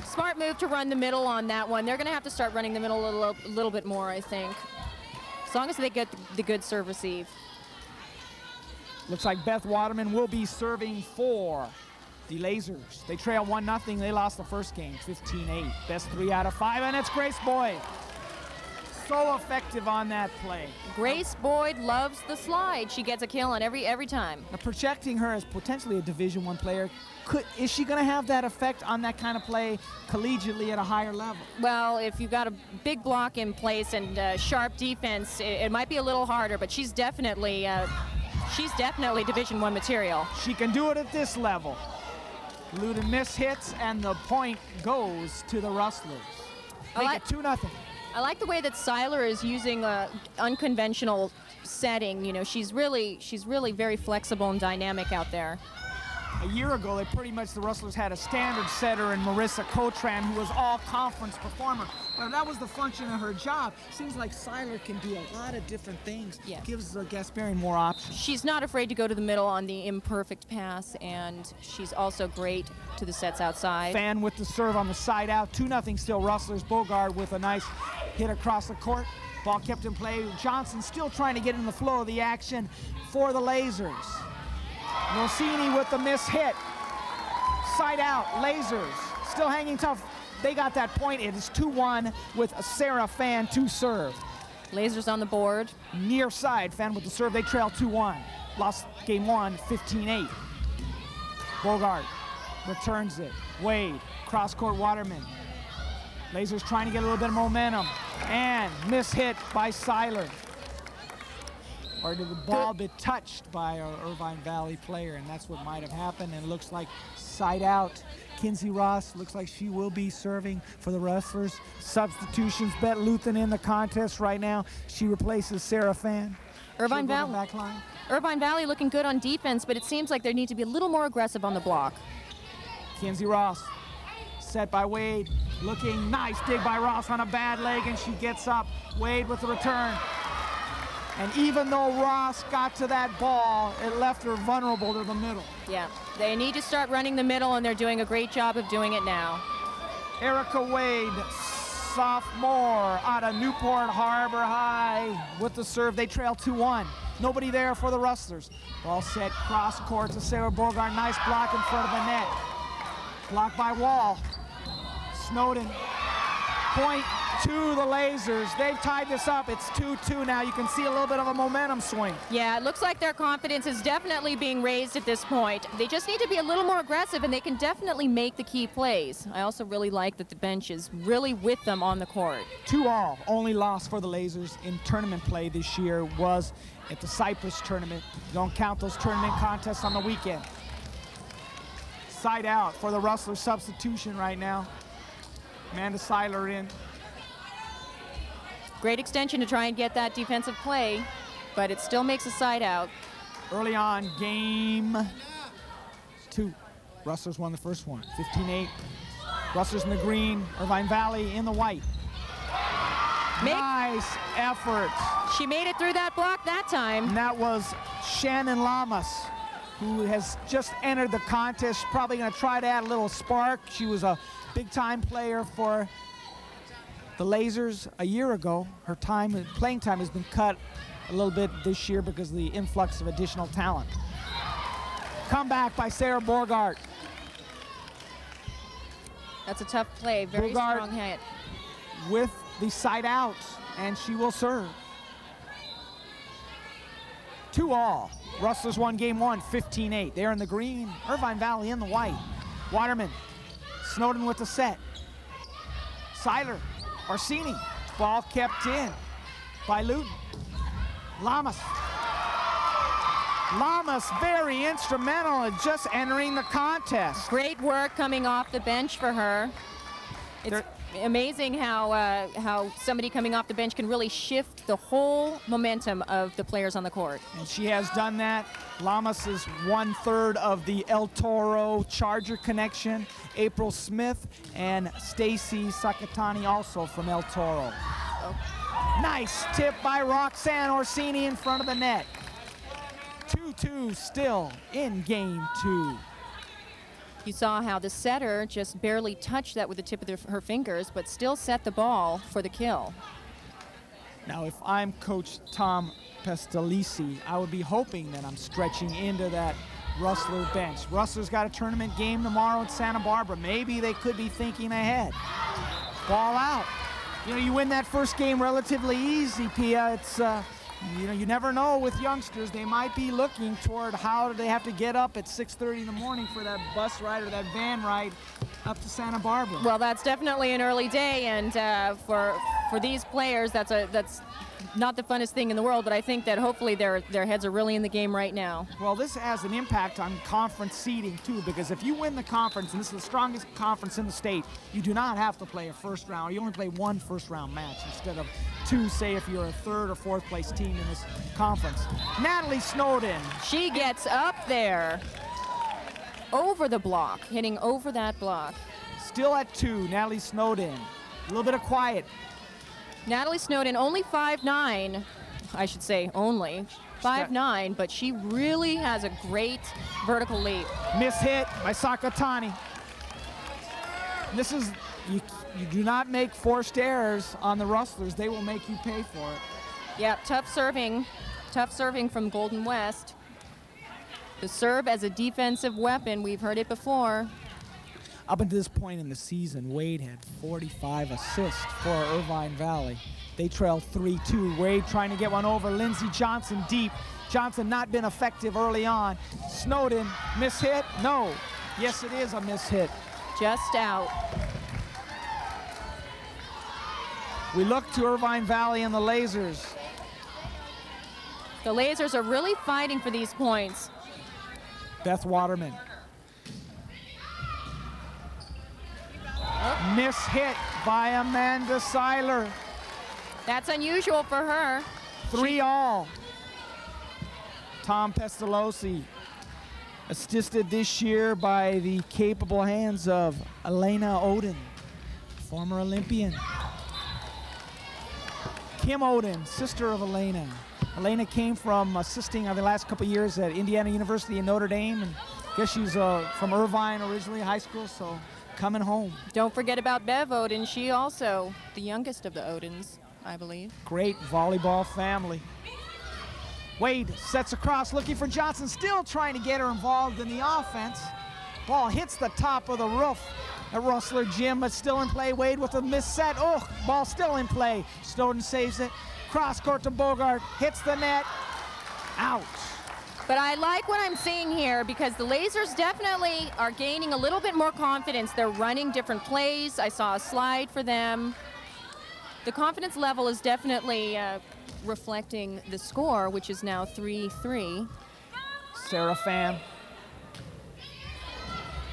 Smart move to run the middle on that one. They're going to have to start running the middle a little bit more, I think. As long as they get the good serve receive. Looks like Beth Waterman will be serving for the Lasers. They trail 1-0. They lost the first game, 15-8. Best 3 out of 5, and it's Grace Boyd. so effective on that play. Grace Boyd loves the slide. She gets a kill on every time. Now, projecting her as potentially a Division I player, is she going to have that effect on that kind of play collegiately at a higher level? Well, if you've got a big block in place and sharp defense, it might be a little harder, but she's definitely Division I material. She can do it at this level. Luden mishits, and the point goes to the Rustlers. Make it 2-0. I like the way that Seiler is using an unconventional setting. You know, she's really very flexible and dynamic out there. A year ago, the Rustlers had a standard setter in Marissa Cotran, who was all-conference performer. But that was the function of her job. Seems like Seiler can do a lot of different things. Yeah. Gives Gasparian more options. She's not afraid to go to the middle on the imperfect pass, and she's also great to the sets outside. Fan with the serve on the side out. 2-0 still Rustlers. Bogard with a nice hit across the court. Ball kept in play. Johnson still trying to get in the flow of the action for the Lasers. Rossini with the miss hit. Side out, Lasers still hanging tough. They got that point. It is 2-1 with Sarah Fan to serve. Lasers on the board. Near side, Fan with the serve. They trail 2-1. Lost game 1, 15-8. Bogart returns it. Wade, cross-court Waterman. Lasers trying to get a little bit of momentum. And miss hit by Seiler. Or did the ball be touched by an Irvine Valley player? And that's what might have happened. And it looks like side out. Kinsey Ross looks like she will be serving for the Rustlers. Substitutions, Bet Luthen in the contest right now. She replaces Sarah Fan. Irvine Valley. Back line. Irvine Valley looking good on defense, but it seems like they need to be a little more aggressive on the block. Kinsey Ross, set by Wade. Looking nice dig by Ross on a bad leg, and she gets up. Wade with the return. And even though Ross got to that ball, it left her vulnerable to the middle. Yeah, they need to start running the middle, and they're doing a great job of doing it now. Erica Wade, sophomore out of Newport Harbor High with the serve. They trail 2-1. Nobody there for the Rustlers. Ball set cross court to Sarah Bogart. Nice block in front of the net. Blocked by Wall. Snowden. Point to the Lasers. They've tied this up. It's 2-2 now. You can see a little bit of a momentum swing. Yeah, it looks like their confidence is definitely being raised at this point. They just need to be a little more aggressive, and they can definitely make the key plays. I also really like that the bench is really with them on the court. 2-all. Only loss for the Lasers in tournament play this year was at the Cypress tournament. Don't count those tournament contests on the weekend. Side out for the Rustlers substitution right now. Amanda Seiler in. Great extension to try and get that defensive play, but it still makes a side out. Early on, game 2. Rustlers won the first one, 15-8. Rustlers in the green, Irvine Valley in the white. Nice effort. She made it through that block that time. And that was Shannon Lamas, who has just entered the contest. Probably going to try to add a little spark. She was a big-time player for the Lasers a year ago. Her playing time has been cut a little bit this year because of the influx of additional talent. Comeback by Sarah Borgart. That's a tough play, very Bogart strong hit. With the side out, and she will serve. 2-all. Rustlers won game 1, 15-8. They're in the green, Irvine Valley in the white. Waterman, Snowden with the set. Seiler, Orsini, ball kept in by Luton. Lamas. Lamas very instrumental in just entering the contest. Great work coming off the bench for her. It's amazing how somebody coming off the bench can really shift the whole momentum of the players on the court. And she has done that. Lamas is 1/3 of the El Toro Charger connection. April Smith and Stacy Sakatani also from El Toro. Oh. Nice tip by Roxanne Orsini in front of the net. 2-2 still in game 2. You saw how the setter just barely touched that with the tip of her fingers, but still set the ball for the kill. Now, if I'm Coach Tom Pestalisi, I would be hoping that I'm stretching into that Rustler bench. Rustler's got a tournament game tomorrow in Santa Barbara. Maybe they could be thinking ahead. Ball out. You know, you win that first game relatively easy, Pia. It's, you know, you never know with youngsters. They might be looking toward how do they have to get up at 6:30 in the morning for that bus ride or that van ride up to Santa Barbara. Well, that's definitely an early day, and for these players, that's not the funnest thing in the world, but I think that hopefully their heads are really in the game right now. Well, this has an impact on conference seeding too, because if you win the conference, and this is the strongest conference in the state, you do not have to play a first round. You only play one first round match instead of two, say if you're a third or fourth place team in this conference. Natalie Snowden. She gets up there over the block, hitting over that block. Still at 2, Natalie Snowden. A little bit of quiet. Natalie Snowden, only 5'9", I should say only 5'9", but she really has a great vertical leap. Miss hit by Sakatani. This is, you do not make forced errors on the Rustlers. They will make you pay for it. Yeah, tough serving from Golden West. The serve as a defensive weapon, we've heard it before. Up until this point in the season, Wade had 45 assists for Irvine Valley. They trailed 3-2. Wade trying to get one over. Lindsey Johnson deep. Johnson not been effective early on. Snowden, miss hit? No. Yes, it is a miss hit. Just out. We look to Irvine Valley and the Lasers. The Lasers are really fighting for these points. Beth Waterman. Miss hit by Amanda Seiler. That's unusual for her. 3-all. Tom Pestalozzi, assisted this year by the capable hands of Elena Oden, former Olympian. Kim Oden, sister of Elena. Elena came from assisting the last couple years at Indiana University in Notre Dame, and I guess she's from Irvine originally, high school, so coming home. Don't forget about Bev Oden. She also the youngest of the Odens, I believe. Great volleyball family. Wade sets across, looking for Johnson, still trying to get her involved in the offense. Ball hits the top of the roof at Rustler Gym, but still in play. Wade with a missed set. Oh, ball still in play. Snowden saves it. Cross court to Bogart, hits the net. Out. But I like what I'm seeing here because the Lasers definitely are gaining a little bit more confidence. They're running different plays. I saw a slide for them. The confidence level is definitely reflecting the score, which is now 3-3. Sarah Pham.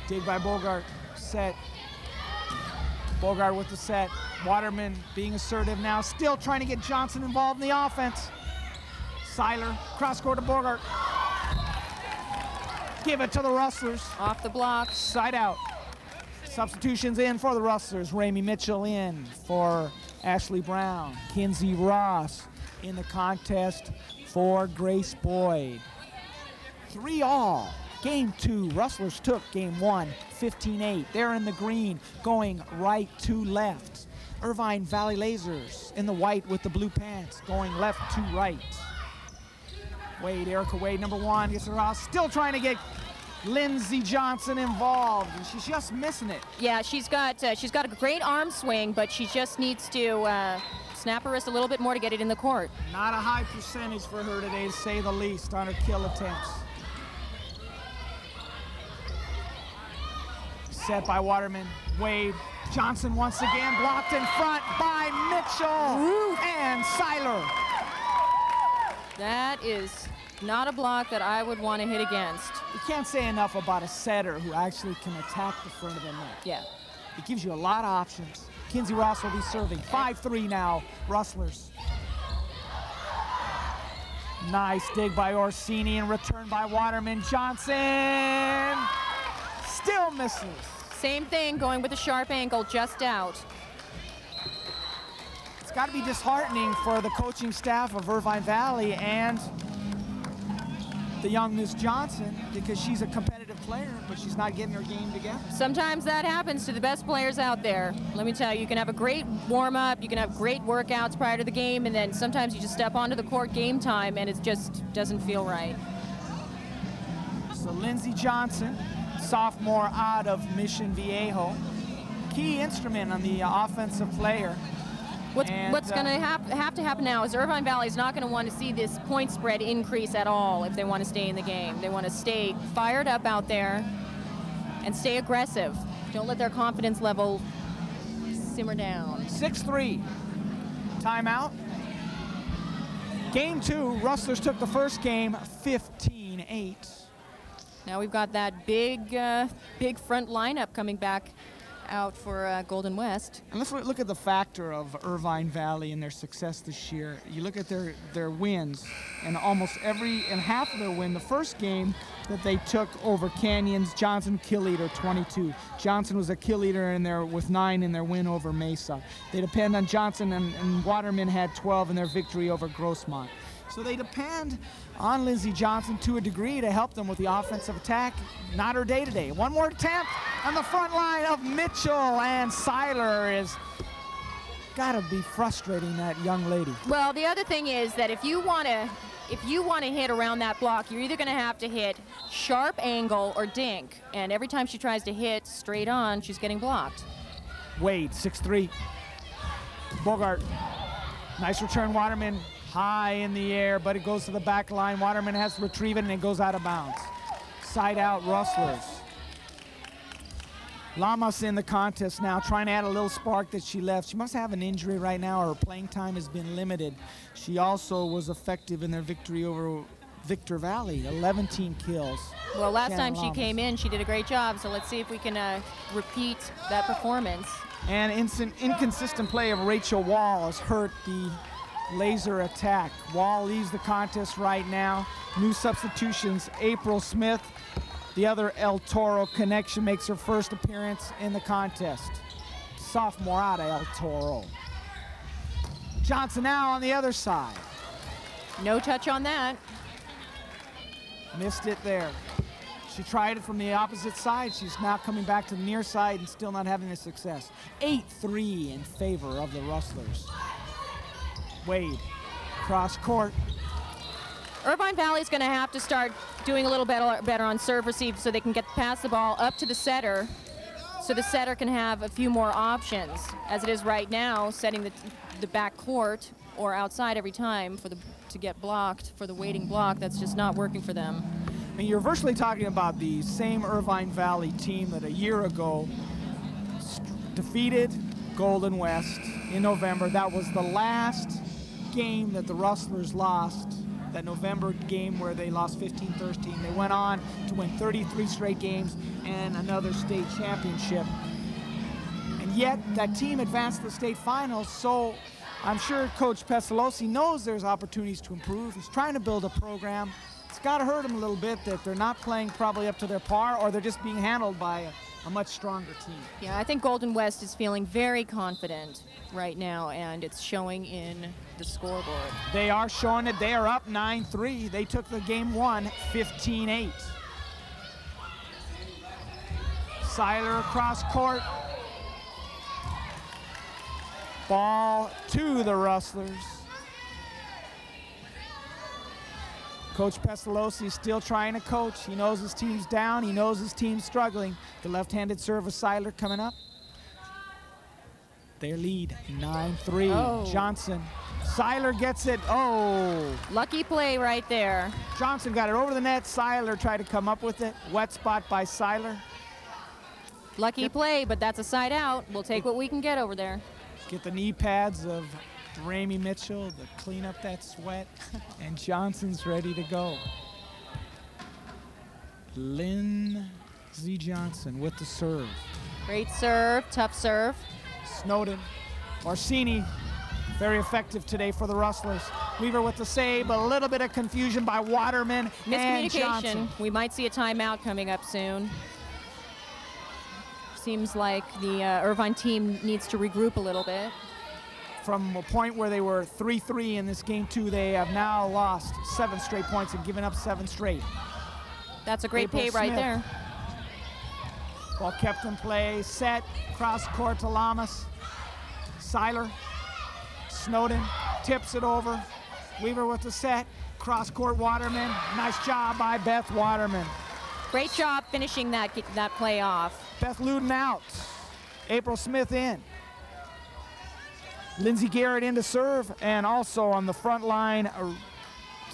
Dig by Bogart. Set. Bogart with the set. Waterman being assertive now. Still trying to get Johnson involved in the offense. Seiler. Cross court to Bogart. Give it to the Rustlers. Off the block. Side out. Substitutions in for the Rustlers. Ramey Mitchell in for Ashley Brown. Kinsey Ross in the contest for Grace Boyd. 3-all. Game 2, Rustlers took game 1, 15-8. They're in the green, going right to left. Irvine Valley Lasers in the white with the blue pants, going left to right. Wade, Erica Wade, number 1, gets her out, still trying to get Lindsey Johnson involved, and she's just missing it. Yeah, she's got a great arm swing, but she just needs to snap her wrist a little bit more to get it in the court. Not a high percentage for her today, to say the least, on her kill attempts. Set by Waterman. Wade. Johnson once again blocked in front by Mitchell. Ooh. And Seiler. That is not a block that I would want to hit against. You can't say enough about a setter who actually can attack the front of the net. Yeah. It gives you a lot of options. Kinsey Ross will be serving. 5-3 now, Rustlers. Nice dig by Orsini and return by Waterman. Johnson still misses. Same thing, going with a sharp angle, just out. It's got to be disheartening for the coaching staff of Irvine Valley and the young Miss Johnson, because she's a competitive player, but she's not getting her game together. Sometimes that happens to the best players out there. Let me tell you, you can have a great warm-up, you can have great workouts prior to the game, and then sometimes you just step onto the court game time and it just doesn't feel right. So Lindsey Johnson, sophomore out of Mission Viejo, key instrument on the offensive player. What's going to have to happen now is Irvine Valley is not going to want to see this point spread increase at all if they want to stay in the game. They want to stay fired up out there and stay aggressive. Don't let their confidence level simmer down. 6-3. Timeout. Game 2, Rustlers took the first game 15-8. Now we've got that big front lineup coming back out for Golden West. And let's look at the factor of Irvine Valley and their success this year. You look at their wins, and half of their win, the first game that they took over Canyons, Johnson kill leader 22. Johnson was a kill leader in there with 9 in their win over Mesa. They depend on Johnson, and Waterman had 12 in their victory over Grossmont. So they depend on Lindsey Johnson to a degree to help them with the offensive attack. Not her day today. One more attempt on the front line of Mitchell, and Seiler is gotta be frustrating that young lady. Well, the other thing is that if you want to hit around that block, you're either going to have to hit sharp angle or dink. And every time she tries to hit straight on, she's getting blocked. Wade, 6'3". Bogart, nice return. Waterman high in the air, but it goes to the back line. Waterman has to retrieve it, and it goes out of bounds. Side out, Rustlers. Lamas in the contest now, trying to add a little spark that she left. She must have an injury right now, or her playing time has been limited. She also was effective in their victory over Victor Valley, 11 team kills. Well, last time she came in, she did a great job, so let's see if we can repeat that performance. And inconsistent play of Rachel Wall has hurt the laser attack. Wall leaves the contest right now. New substitutions, April Smith. The other El Toro connection makes her first appearance in the contest. Sophomore out of El Toro. Johnson now on the other side. No touch on that. Missed it there. She tried it from the opposite side. She's now coming back to the near side and still not having the success. 8-3 in favor of the Rustlers. Wade, cross court. Irvine Valley's going to have to start doing a little better on serve receive so they can get pass the ball up to the setter, so the setter can have a few more options. As it is right now, setting the back court or outside every time to get blocked for the waiting block, that's just not working for them. And you're virtually talking about the same Irvine Valley team that a year ago defeated Golden West in November. That was the last game that the Rustlers lost, that November game where they lost 15-13. They went on to win 33 straight games and another state championship. And yet that team advanced to the state finals, so I'm sure Coach Pesalosi knows there's opportunities to improve. He's trying to build a program. It's got to hurt him a little bit that they're not playing probably up to their par, or they're just being handled by a much stronger team. Yeah, I think Golden West is feeling very confident right now, and it's showing in the scoreboard. They are showing it. They are up 9-3. They took the game 1, 15-8. Seiler across court. Ball to the Rustlers. Coach Pesalosi is still trying to coach. He knows his team's down. He knows his team's struggling. The left-handed serve of Seiler coming up. Their lead, 9-3. Oh. Johnson. Seiler gets it. Oh. Lucky play right there. Johnson got it over the net. Seiler tried to come up with it. Wet spot by Seiler. Lucky play, but that's a side out. We'll take what we can get over there. Get the knee pads of Ramey Mitchell to clean up that sweat, and Johnson's ready to go. Lindsey Johnson with the serve. Great serve, tough serve. Snowden, Orsini, very effective today for the Rustlers. Weaver with the save, a little bit of confusion by Waterman and Johnson. We might see a timeout coming up soon. Seems like the Irvine team needs to regroup a little bit. From a point where they were 3-3 in this game 2, they have now lost 7 straight points and given up 7 straight. That's a great April pay right Smith. there. Ball kept in play, set, cross court to Lamas. Seiler, Snowden, tips it over. Weaver with the set, cross court Waterman. Nice job by Beth Waterman. Great job finishing that play off. Beth Luden out. April Smith in. Lindsey Garrett in to serve, and also on the front line,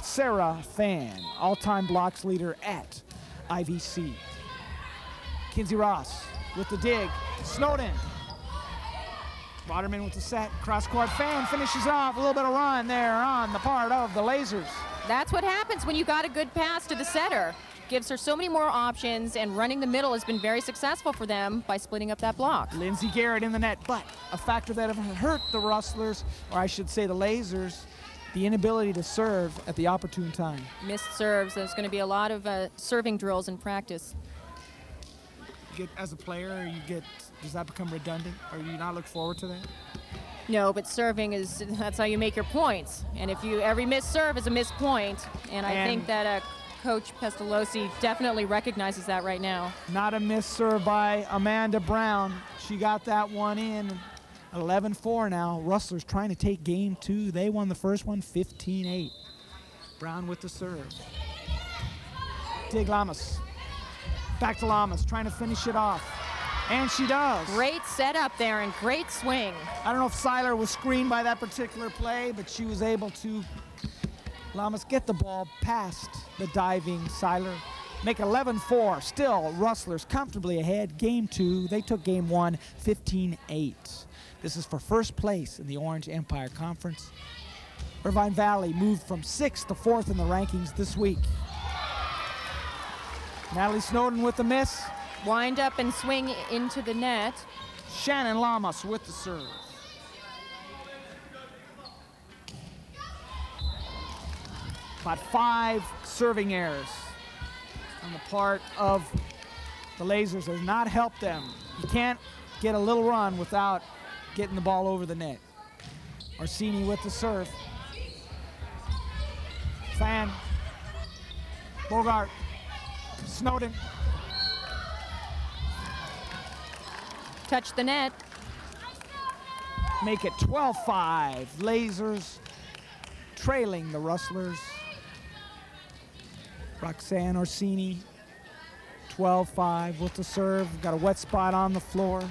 Sarah Fan, all-time blocks leader at IVC. Kinsey Ross with the dig. Snowden. Waterman with the set. Cross-court. Fan finishes off. A little bit of run there on the part of the Lasers. That's what happens when you got a good pass to the setter. Gives her so many more options, and running the middle has been very successful for them by splitting up that block. Lindsey Garrett in the net, but a factor that have hurt the Rustlers, or I should say the Lasers, the inability to serve at the opportune time. Missed serves. There's going to be a lot of serving drills in practice. As a player, does that become redundant, or do you not look forward to that? No, but serving that's how you make your points. And if every missed serve is a missed point, and I think that Coach Pestalozzi definitely recognizes that right now. Not a missed serve by Amanda Brown. She got that one in. 11-4 now. Rustlers trying to take game 2. They won the first one 15-8. Brown with the serve. Dig Lamas. Back to Lamas, trying to finish it off. And she does. Great setup there and great swing. I don't know if Seiler was screened by that particular play, but she was able to, Lamas, get the ball past the diving Seiler. Make 11-4. Still, Rustlers comfortably ahead. Game 2, they took game 1, 15-8. This is for first place in the Orange Empire Conference. Irvine Valley moved from 6th to 4th in the rankings this week. Natalie Snowden with the miss. Wind up and swing into the net. Shannon Lamas with the serve. About 5 serving errors on the part of the Lasers has not helped them. You can't get a little run without getting the ball over the net. Orsini with the serve. Fan. Bogart. Snowden. Touch the net. Make it 12-5. Lasers trailing the Rustlers. Roxanne Orsini, 12-5 with the serve. Got a wet spot on the floor.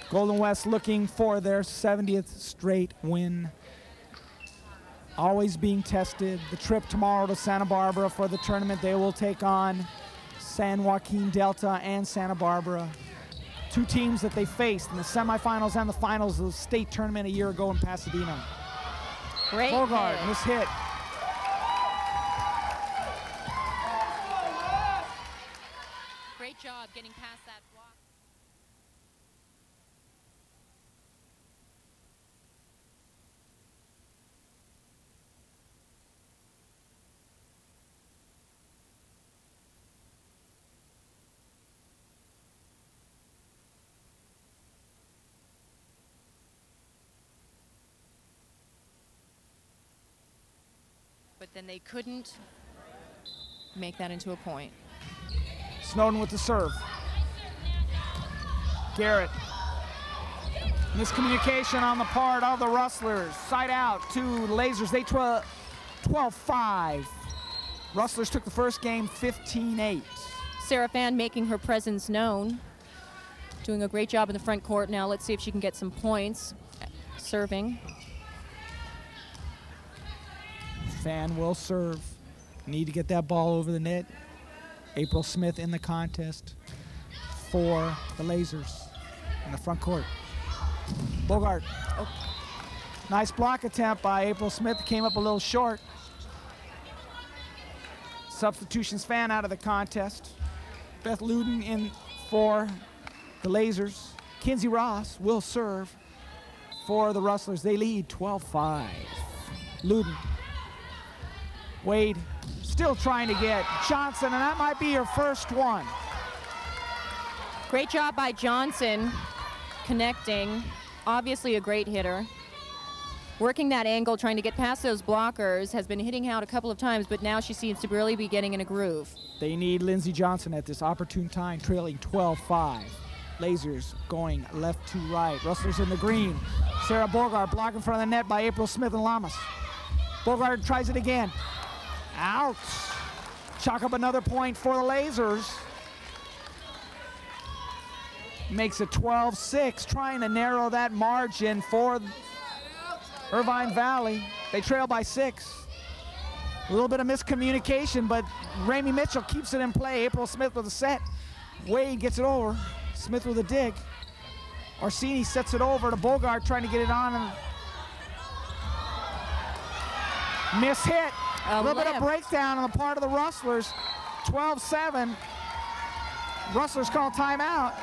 Golden West looking for their 70th straight win. Always being tested. The trip tomorrow to Santa Barbara for the tournament. They will take on San Joaquin Delta and Santa Barbara. 2 teams that they faced in the semifinals and the finals of the state tournament a year ago in Pasadena. Great Bogart, hit. mishit. Great job getting past that block. But then they couldn't make that into a point. Snowden with the serve. Garrett. Miscommunication on the part of the Rustlers. Side out to Lasers. They 12-5. Rustlers took the first game 15-8. Sarah Fan making her presence known. Doing a great job in the front court. Now let's see if she can get some points. Serving. Fan will serve. Need to get that ball over the net. April Smith in the contest for the Lasers in the front court. Bogart. Oh. Nice block attempt by April Smith. Came up a little short. Substitutions. Fan out of the contest. Beth Luden in for the Lasers. Kinsey Ross will serve for the Rustlers. They lead 12-5. Luden. Wade still trying to get Johnson, and that might be her first one. Great job by Johnson connecting. Obviously a great hitter. Working that angle, trying to get past those blockers, has been hitting out a couple of times, but now she seems to really be getting in a groove. They need Lindsey Johnson at this opportune time, trailing 12-5. Lasers going left to right. Rustlers in the green. Sarah Bogart blocked in front of the net by April Smith and Lamas. Bogart tries it again. Out. Chalk up another point for the Lasers. makes it 12-6, trying to narrow that margin for Irvine Valley. They trail by 6. A little bit of miscommunication, but Ramey Mitchell keeps it in play. April Smith with a set. Wade gets it over. Smith with a dig. Orsini sets it over to Bogart, trying to get it on. And miss hit. A little bit of breakdown on the part of the Rustlers. 12-7. Rustlers call timeout.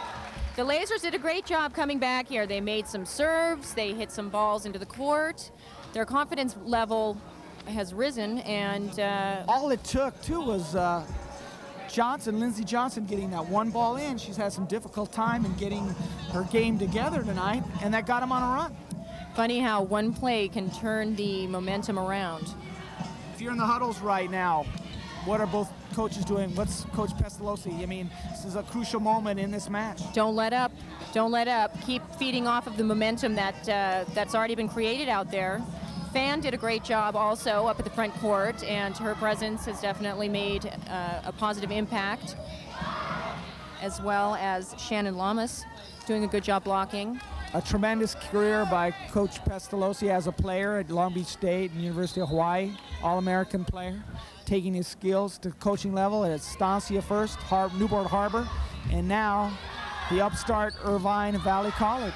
The Lasers did a great job coming back here. They made some serves. They hit some balls into the court. Their confidence level has risen, and all it took too was Lindsey Johnson getting that one ball in. She's had some difficult time in getting her game together tonight, and that got him on a run. Funny how one play can turn the momentum around. If you're in the huddles right now, what are both coaches doing? What's Coach Pestalozzi? I mean, this is a crucial moment in this match. Don't let up. Don't let up. Keep feeding off of the momentum that that's already been created out there. Fan did a great job also up at the front court, and her presence has definitely made a positive impact, as well as Shannon Lamas doing a good job blocking. A tremendous career by Coach Pestalozzi as a player at Long Beach State and University of Hawaii, All-American player, taking his skills to coaching level at Estancia first, Newport Harbor, and now the upstart Irvine Valley College.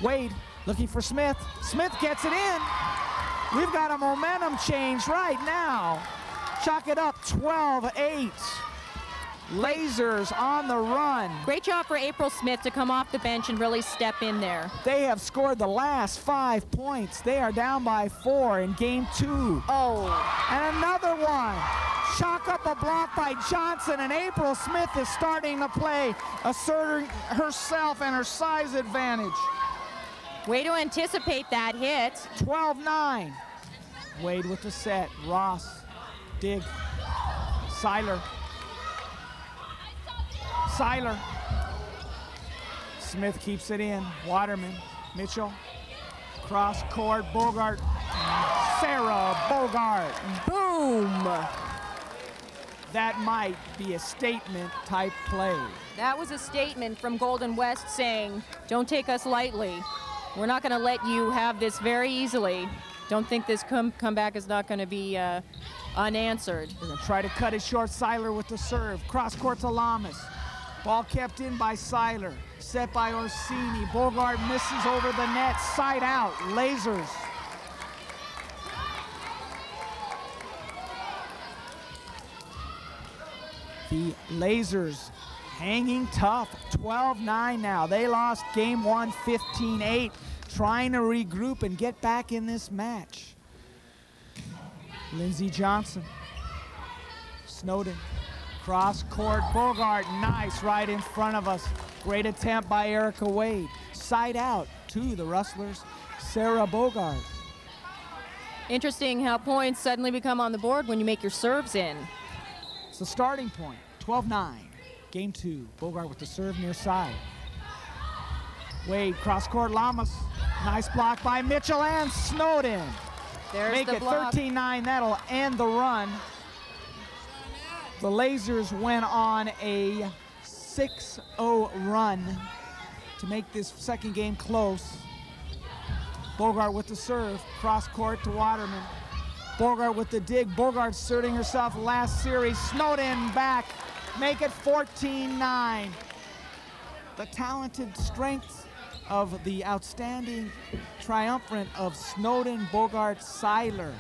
Wade looking for Smith. Smith gets it in. We've got a momentum change right now. Chalk it up, 12-8. Lasers on the run. Great job for April Smith to come off the bench and really step in there. They have scored the last 5 points. They are down by 4 in game 2. Oh. And another one. Chalk up a block by Johnson, and April Smith is starting to play, asserting herself and her size advantage. Way to anticipate that hit. 12-9. Wade with the set. Ross, dig. Seiler. Smith keeps it in. Waterman, Mitchell, cross court, Bogart, Sarah Bogart. Boom! That might be a statement type play. That was a statement from Golden West saying, don't take us lightly. We're not going to let you have this very easily. Don't think this comeback is not going to be unanswered. They're going to try to cut it short. Seiler with the serve. Cross court to Lamas. Ball kept in by Seiler. Set by Orsini. Bogart misses over the net. Side out. Lasers. The Lasers hanging tough. 12-9 now. They lost game 1, 15-8. Trying to regroup and get back in this match. Lindsey Johnson. Snowden. Cross court. Bogart. Nice right in front of us. Great attempt by Erica Wade. Side out to the Rustlers. Sarah Bogart. Interesting how points suddenly become on the board when you make your serves in. It's the starting point. 12-9. Game 2. Bogart with the serve near side. Wade, cross court, Lamas. Nice block by Mitchell and Snowden. There's Make the it block. 13-9. That'll end the run. The Lasers went on a 6-0 run to make this second game close. Bogart with the serve. Cross court to Waterman. Bogart with the dig. Bogart asserting herself last series. Snowden back. Make it 14-9. The talented strength of the outstanding triumvirate of Snowden, Bogart, Seiler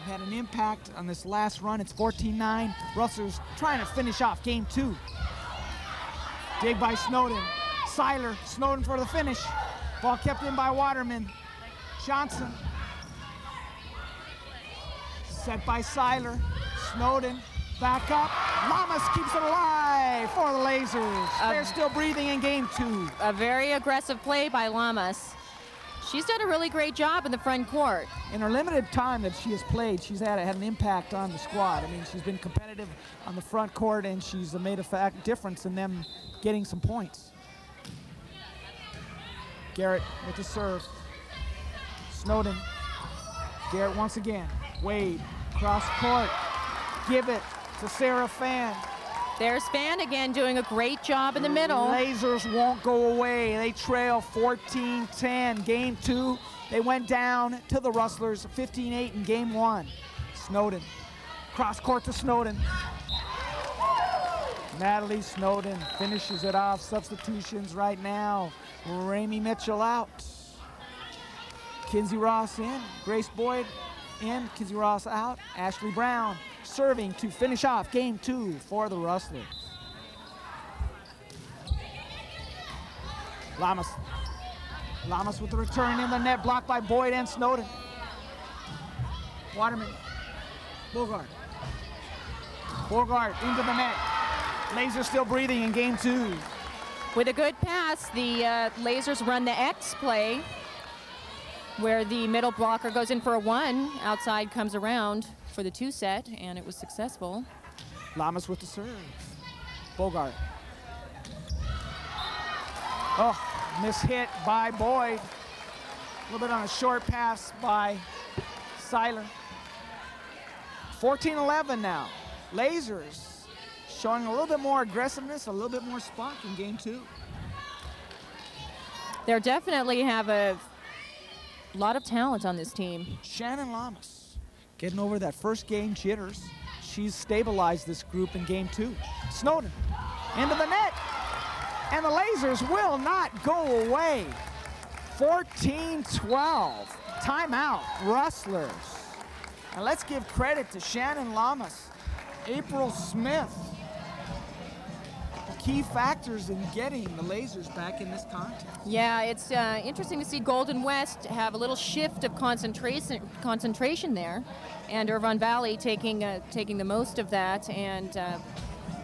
had an impact on this last run. It's 14-9. Rustlers trying to finish off game 2. Dig by Snowden. Seiler, Snowden for the finish. Ball kept in by Waterman. Johnson. Set by Seiler. Snowden. Back up. Lamas keeps it alive for the Lasers. They're still breathing in game 2. A very aggressive play by Lamas. She's done a really great job in the front court. In her limited time that she has played, she's had an impact on the squad. I mean, she's been competitive on the front court, and she's made a difference in them getting some points. Garrett with the serve. Snowden. Garrett once again. Wade, cross court. Give it to Sarah Fan. There's Fan again doing a great job in the middle. Lasers won't go away. They trail 14-10. Game 2, they went down to the Rustlers, 15-8 in game 1. Snowden, cross court to Snowden. Natalie Snowden finishes it off. Substitutions right now. Ramey Mitchell out. Kinsey Ross in. Grace Boyd in. Kinsey Ross out. Ashley Brown serving to finish off game 2 for the Rustlers. Lamas. Lamas with the return in the net, blocked by Boyd and Snowden. Waterman. Bogart. Bogart into the net. Lasers still breathing in game 2. With a good pass, the Lasers run the X play, where the middle blocker goes in for a 1. Outside comes around for the 2 set, and it was successful. Lamas with the serve. Bogart. Oh, mishit by Boyd. A little bit on a short pass by Seiler. 14-11 now. Lasers showing a little bit more aggressiveness, a little bit more spunk in game 2. They definitely have a lot of talent on this team. Shannon Lamas getting over that first game jitters. She's stabilized this group in game 2. Snowden into the net, and the Lasers will not go away. 14-12, timeout, Rustlers. And let's give credit to Shannon Lamas, April Smith, key factors in getting the Lasers back in this contest. Yeah, it's interesting to see Golden West have a little shift of concentration there, and Irvine Valley taking the most of that and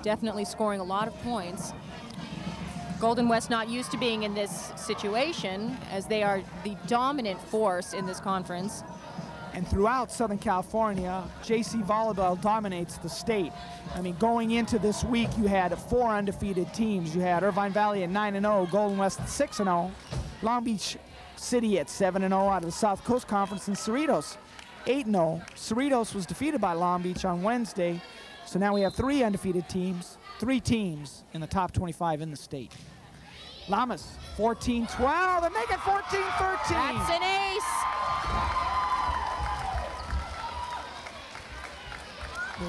definitely scoring a lot of points. Golden West not used to being in this situation, as they are the dominant force in this conference. And throughout Southern California, JC Volleyball dominates the state. I mean, going into this week, you had 4 undefeated teams. You had Irvine Valley at 9-0, Golden West at 6-0, Long Beach City at 7-0 out of the South Coast Conference, and Cerritos 8-0. Cerritos was defeated by Long Beach on Wednesday, so now we have 3 undefeated teams, 3 teams in the top 25 in the state. Lamas, 14-12, and make it 14-13. That's an ace.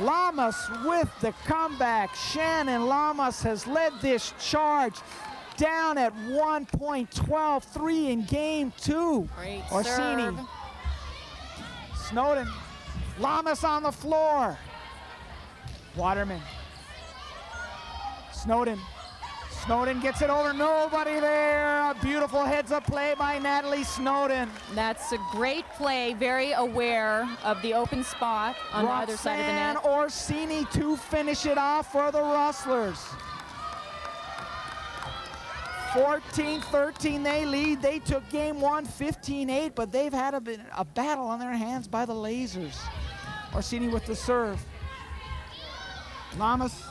Lamas with the comeback. Shannon Lamas has led this charge down at 1 point, 12-3 in game 2. Great Orsini. serve. Snowden. Lamas on the floor. Waterman. Snowden. Snowden gets it over, nobody there. A beautiful heads-up play by Natalie Snowden. That's a great play, very aware of the open spot on the other side of the net. Orsini to finish it off for the Rustlers. 14-13 they lead. They took game 1 15-8, but they've had a battle on their hands by the Lasers. Orsini with the serve. Lamas.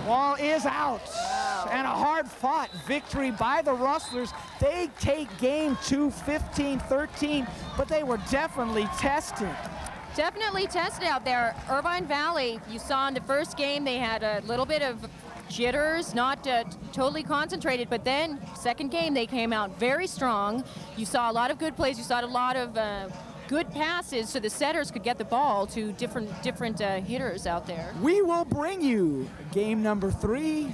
Ball is out. Wow. And a hard-fought victory by the Rustlers. They take game 2 15-13, but they were definitely tested. Definitely tested out there. Irvine Valley, you saw in the first game, they had a little bit of jitters, not totally concentrated, but then second game they came out very strong. You saw a lot of good plays. You saw a lot of good passes so the setters could get the ball to different hitters out there. We will bring you game number 3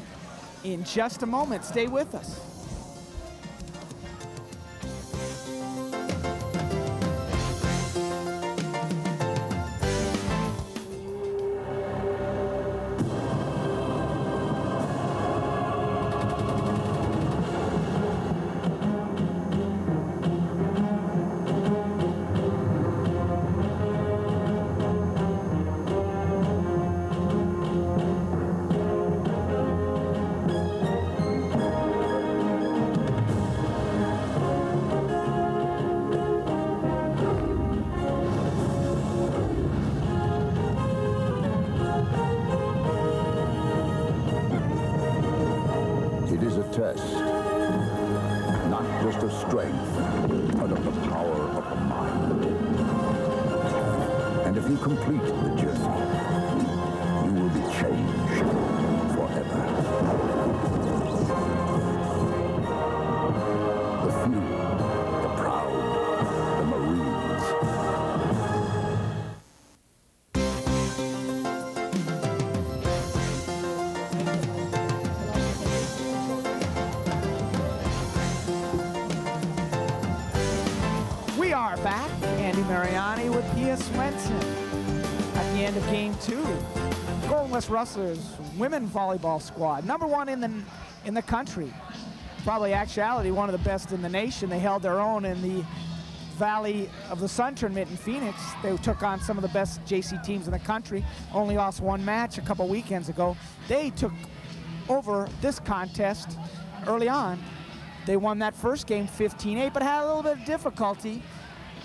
in just a moment. Stay with us. Test, not just of strength, but of the power of the mind. And if you complete the journey, you will be changed. Sophia Swenson at the end of game 2. Golden West Rustlers women volleyball squad, #1 in the country. Probably actuality one of the best in the nation. They held their own in the Valley of the Sun tournament in Phoenix. They took on some of the best JC teams in the country. Only lost 1 match a couple weekends ago. They took over this contest early on. They won that first game 15-8, but had a little bit of difficulty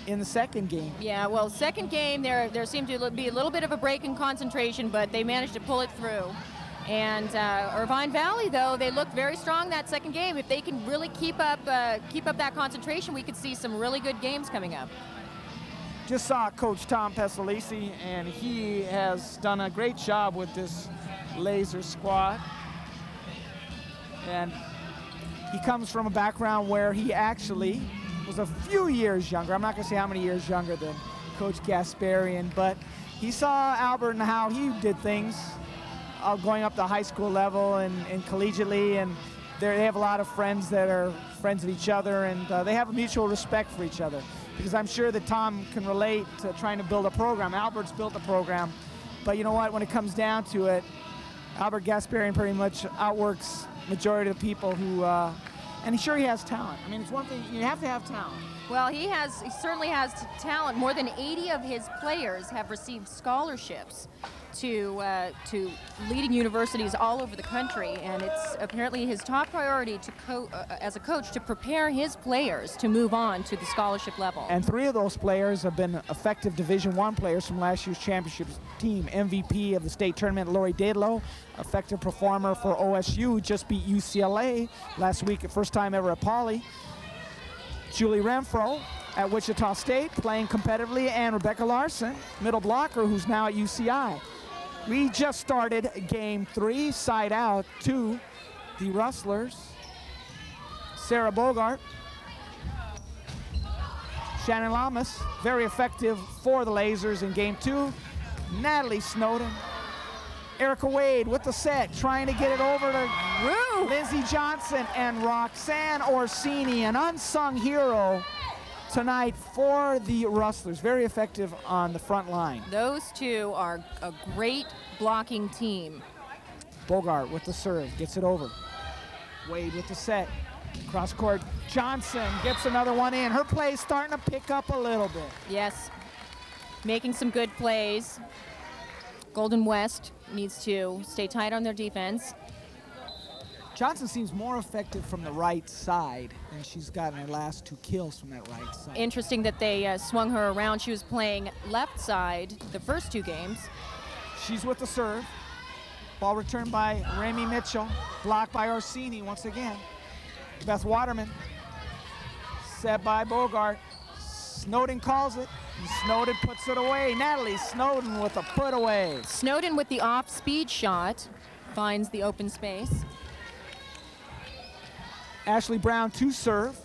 in the second game. Yeah, well, second game, there seemed to be a little bit of a break in concentration, but they managed to pull it through. And Irvine Valley, though, they looked very strong that second game. If they can really keep up that concentration, we could see some really good games coming up. Just saw Coach Tom Pestalisi, and he has done a great job with this Laser squad. And he comes from a background where he actually was a few years younger. I'm not going to say how many years younger than Coach Gasparian, but he saw Albert and how he did things going up to high school level and collegiately, and they have a lot of friends that are friends of each other, and they have a mutual respect for each other, because I'm sure that Tom can relate to trying to build a program. Albert's built a program, but you know what, when it comes down to it, Albert Gasparian pretty much outworks majority of the people who, and sure, he has talent. I mean, it's one thing, you have to have talent. Well, he certainly has talent. More than 80 of his players have received scholarships to leading universities all over the country, and it's apparently his top priority to as a coach to prepare his players to move on to the scholarship level. And 3 of those players have been effective Division I players from last year's championship team. MVP of the state tournament, Lori Dadlow, effective performer for OSU, just beat UCLA last week, first time ever at Poly. Julie Renfro at Wichita State, playing competitively, and Rebecca Larson, middle blocker, who's now at UCI. We just started game 3, side out to the Rustlers. Sarah Bogart, Shannon Lamas, very effective for the Lasers in game 2. Natalie Snowden, Erica Wade with the set, trying to get it over to Lindsey Johnson, and Roxanne Orsini, an unsung hero tonight for the Rustlers. Very effective on the front line. Those two are a great blocking team. Bogart with the serve, gets it over. Wade with the set. Cross court, Johnson gets another one in. Her play's starting to pick up a little bit. Yes, making some good plays. Golden West needs to stay tight on their defense. Johnson seems more effective from the right side, and she's gotten her last 2 kills from that right side. Interesting that they swung her around. She was playing left side the first 2 games. She's with the serve. Ball returned by Remy Mitchell, blocked by Orsini once again. Beth Waterman, set by Bogart. Snowden calls it, and Snowden puts it away. Natalie Snowden with a put away. Snowden with the off-speed shot finds the open space. Ashley Brown to serve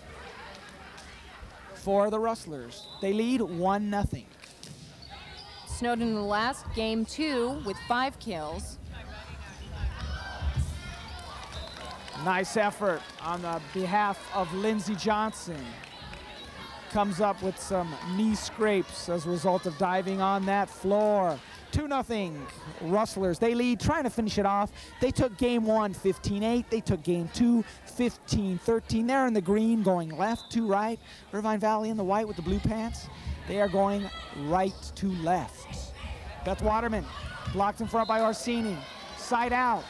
for the Rustlers. They lead 1-0. Snowden in the last game 2 with 5 kills. Nice effort on the behalf of Lindsey Johnson. Comes up with some knee scrapes as a result of diving on that floor. 2-0 Rustlers. They lead, trying to finish it off. They took game 1 15-8. They took game 2 15-13. They're in the green, going left to right. Irvine Valley in the white with the blue pants. They are going right to left. Beth Waterman blocked in front by Orsini. Side out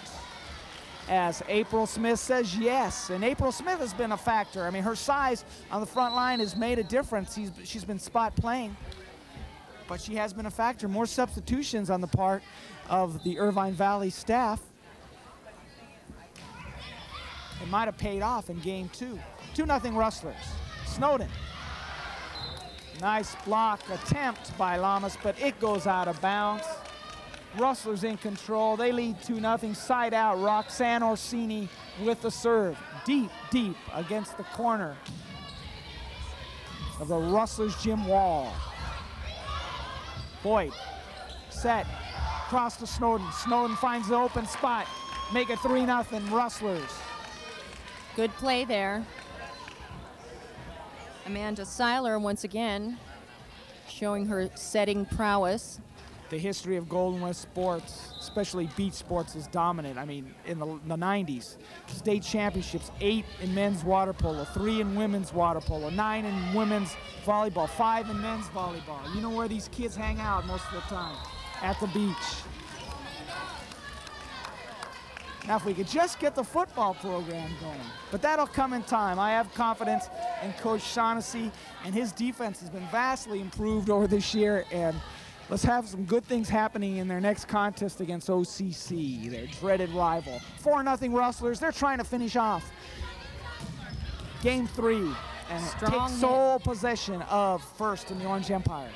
as April Smith says yes. And April Smith has been a factor. I mean, her size on the front line has made a difference. She's been spot playing, but she has been a factor. More substitutions on the part of the Irvine Valley staff. It might have paid off in game 2. 2-0 Rustlers. Snowden. Nice block attempt by Lamas, but it goes out of bounds. Rustlers in control. They lead 2-0. Side out, Roxanne Orsini with the serve. Deep, deep against the corner of the Rustlers gym wall. Boyd, set, cross to Snowden. Snowden finds the open spot. Make it 3-0 Rustlers. Good play there. Amanda Seiler once again showing her setting prowess. The history of Golden West sports, especially beach sports, is dominant. I mean, in the 90s, state championships, 8 in men's water polo, 3 in women's water polo, 9 in women's volleyball, 5 in men's volleyball. You know where these kids hang out most of the time? At the beach. Now, if we could just get the football program going, but that'll come in time. I have confidence in Coach Shaughnessy, and his defense has been vastly improved over this year, and let's have some good things happening in their next contest against OCC, their dreaded rival. 4-0 Rustlers. They're trying to finish off game 3 and take sole possession of first in the Orange Empire.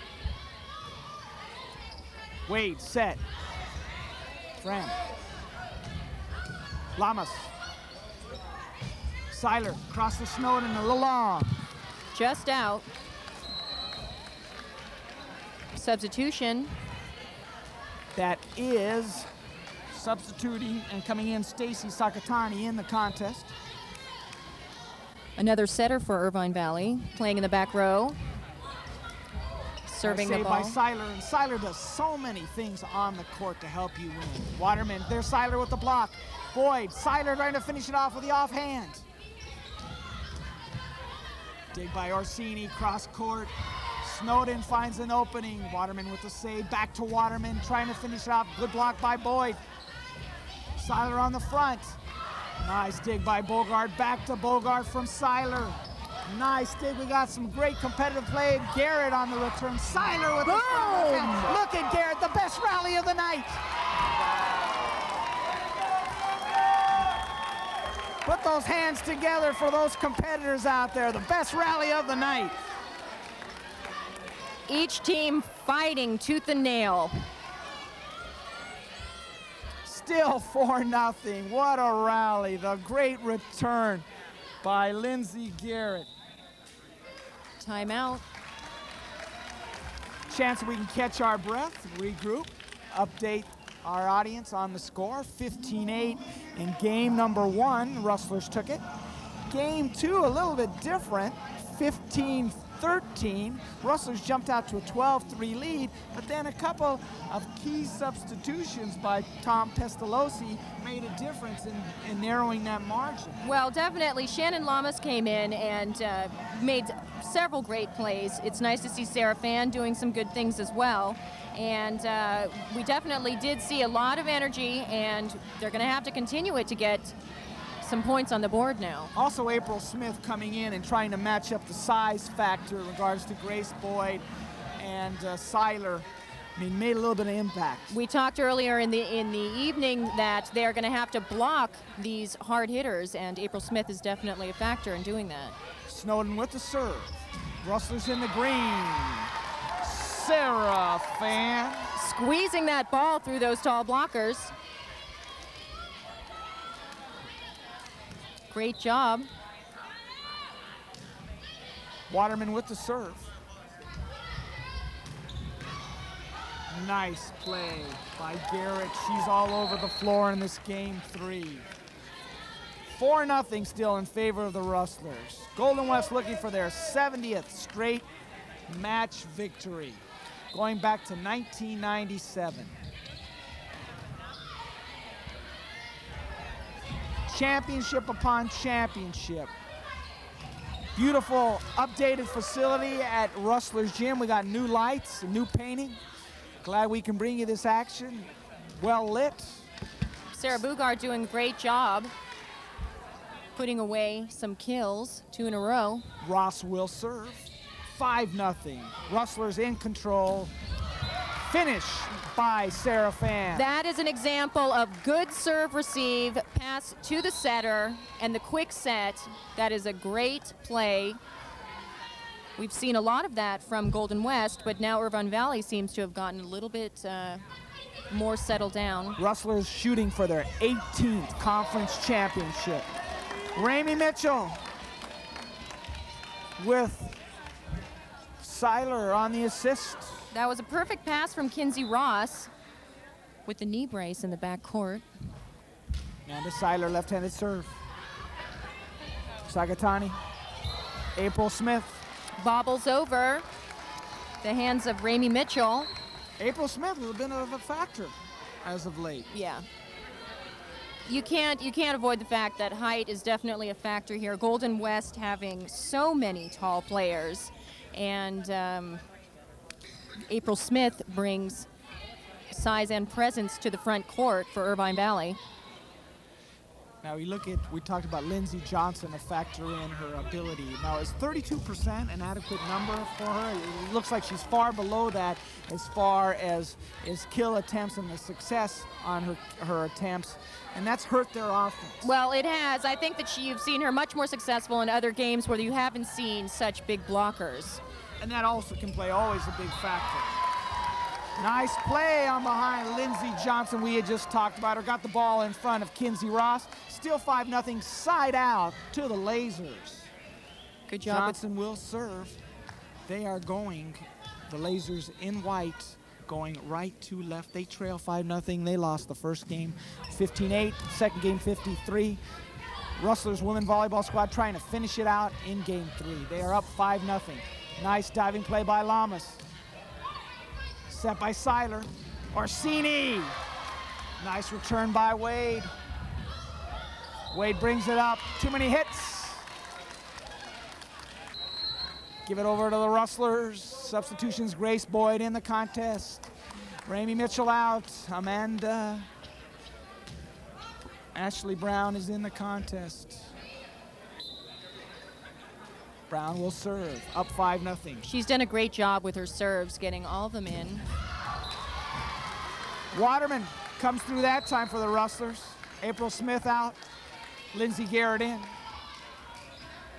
Wade, set. Fram. Lamas. Seiler, across the Snowden, a little long. Just out. Substitution. That is substituting and coming in Stacy Sakatani in the contest. Another setter for Irvine Valley, playing in the back row. Serving the ball. By Seiler, and Seiler does so many things on the court to help you win. Waterman, there's Seiler with the block. Boyd, Seiler trying to finish it off with the offhand. Dig by Orsini, cross court. Snowden finds an opening. Waterman with the save, back to Waterman, trying to finish it off. Good block by Boyd. Seiler on the front. Nice dig by Bogart, back to Bogart from Seiler. Nice dig, we got some great competitive play. Garrett on the return. Seiler with the front. Look at Garrett, the best rally of the night. Put those hands together for those competitors out there. The best rally of the night. Each team fighting tooth and nail. Still 4-0. What a rally. The great return by Lindsey Garrett. Timeout. Chance we can catch our breath, regroup, update our audience on the score. 15-8 in game number 1. Rustlers took it. Game 2, a little bit different. 15-13. Rustlers jumped out to a 12-3 lead, but then a couple of key substitutions by Tom Pestalozzi made a difference in narrowing that margin. Well, definitely. Shannon Lamas came in and made several great plays. It's nice to see Sarah Fan doing some good things as well. And we definitely did see a lot of energy, and they're going to have to continue it to get some points on the board now. Also, April Smith coming in and trying to match up the size factor in regards to Grace Boyd and Seiler. I mean, made a little bit of impact. We talked earlier in the evening that they're going to have to block these hard hitters, and April Smith is definitely a factor in doing that. Snowden with the serve. Rustlers in the green. Sarah Fan. Squeezing that ball through those tall blockers. Great job. Waterman with the serve. Nice play by Garrett. She's all over the floor in this game 3. 4-0 still in favor of the Rustlers. Golden West looking for their 70th straight match victory, going back to 1997. Championship upon championship. Beautiful updated facility at Rustlers Gym. We got new lights, new painting. Glad we can bring you this action. Well lit. Sarah Bugard doing a great job putting away some kills, 2 in a row. Ross will serve. 5-0. Rustlers in control. Finish by Sarah Fan. That is an example of good serve receive, pass to the setter, and the quick set. That is a great play. We've seen a lot of that from Golden West, but now Irvine Valley seems to have gotten a little bit more settled down. Rustlers shooting for their 18th conference championship. Ramey Mitchell with Seiler on the assist. That was a perfect pass from Kinsey Ross with the knee brace in the back court. Amanda Seiler, left-handed serve. Sagatani. April Smith. Bobbles over. the hands of Ramey Mitchell. April Smith has been of a factor as of late. Yeah. You can't avoid the fact that height is definitely a factor here. Golden West having so many tall players, and April Smith brings size and presence to the front court for Irvine Valley. Now we talked about Lindsey Johnson, a factor in her ability. Now is 32% an adequate number for her? It looks like she's far below that as far as kill attempts and the success on her attempts, and that's hurt their offense. Well, it has. I think that you've seen her much more successful in other games where you haven't seen such big blockers. And that also can play always a big factor. Nice play on behind Lindsey Johnson. We had just talked about her. Got the ball in front of Kinsey Ross. Still 5-0 side out to the Lasers. Good job. Johnson will serve. They are going, the Lasers in white, going right to left. They trail 5-0. They lost the first game 15-8, second game 53. Rustlers women volleyball squad trying to finish it out in game 3. They are up 5-0. Nice diving play by Lamas. Set by Seiler. Orsini. Nice return by Wade. Wade brings it up. Too many hits. Give it over to the Rustlers. Substitutions, Grace Boyd in the contest. Ramey Mitchell out. Amanda. Ashley Brown is in the contest. Brown will serve, up 5-0. She's done a great job with her serves, getting all of them in. Waterman comes through that time for the Rustlers. April Smith out, Lindsey Garrett in.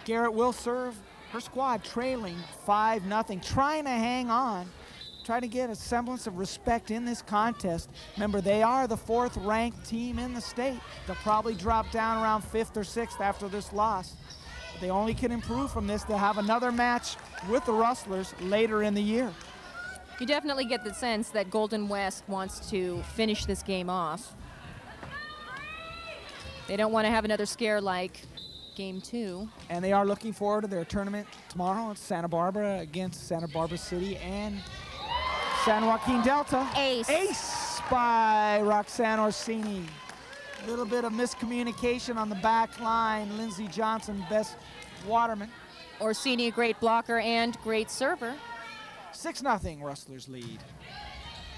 Garrett will serve, her squad trailing 5-0, trying to hang on, trying to get a semblance of respect in this contest. Remember, they are the 4th ranked team in the state. They'll probably drop down around 5th or 6th after this loss. They only can improve from this to have another match with the Rustlers later in the year. You definitely get the sense that Golden West wants to finish this game off. They don't want to have another scare like game 2. And they are looking forward to their tournament tomorrow in Santa Barbara against Santa Barbara City and San Joaquin Delta. Ace. Ace by Roxanne Orsini. A little bit of miscommunication on the back line. Lindsey Johnson, best Waterman. Orsini, a great blocker and great server. 6-0 Rustlers lead.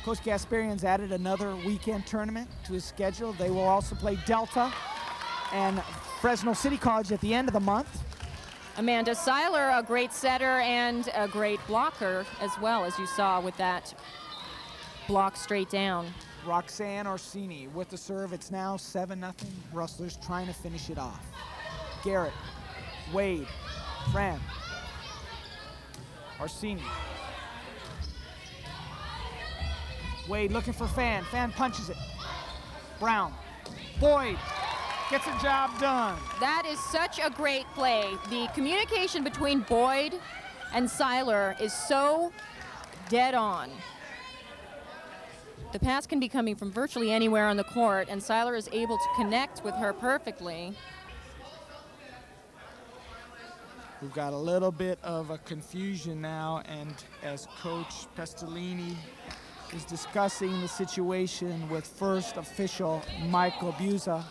Coach Gasparian's added another weekend tournament to his schedule. They will also play Delta and Fresno City College at the end of the month. Amanda Seiler, a great setter and a great blocker as well, as you saw with that block straight down. Roxanne Orsini with the serve. It's now 7-0. Rustlers trying to finish it off. Garrett, Wade, Fran, Orsini. Wade looking for Fan. Fan punches it. Brown. Boyd gets the job done. That is such a great play. The communication between Boyd and Seiler is so dead on. The pass can be coming from virtually anywhere on the court, and Seiler is able to connect with her perfectly. We've got a little bit of a confusion now, and as Coach Pestolini is discussing the situation with first official Michael Buza.